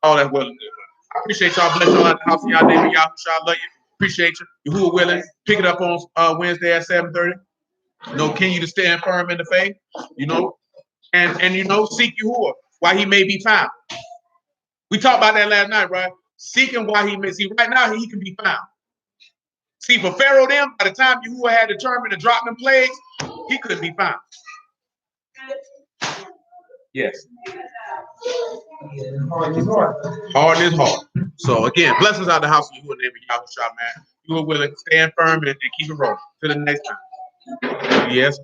all that well and good. I appreciate y'all. Bless y'all in the house of y'all name. Y'all love you. Appreciate you. Who are willing, pick it up on Wednesday at 7:30. Continue to stand firm in the faith, and seek Yahuwah while he may be found. We talked about that last night, right? Seek him while he may. See, right now he can be found. See, for Pharaoh them, by the time Yahuwah had determined to drop them plagues, he couldn't be found. Yes. Hard is hard. So again, blessings out the house of Yahuwah in the name of Yahushua, man. You are willing to stand firm and keep it rolling. Till the next time. Yes.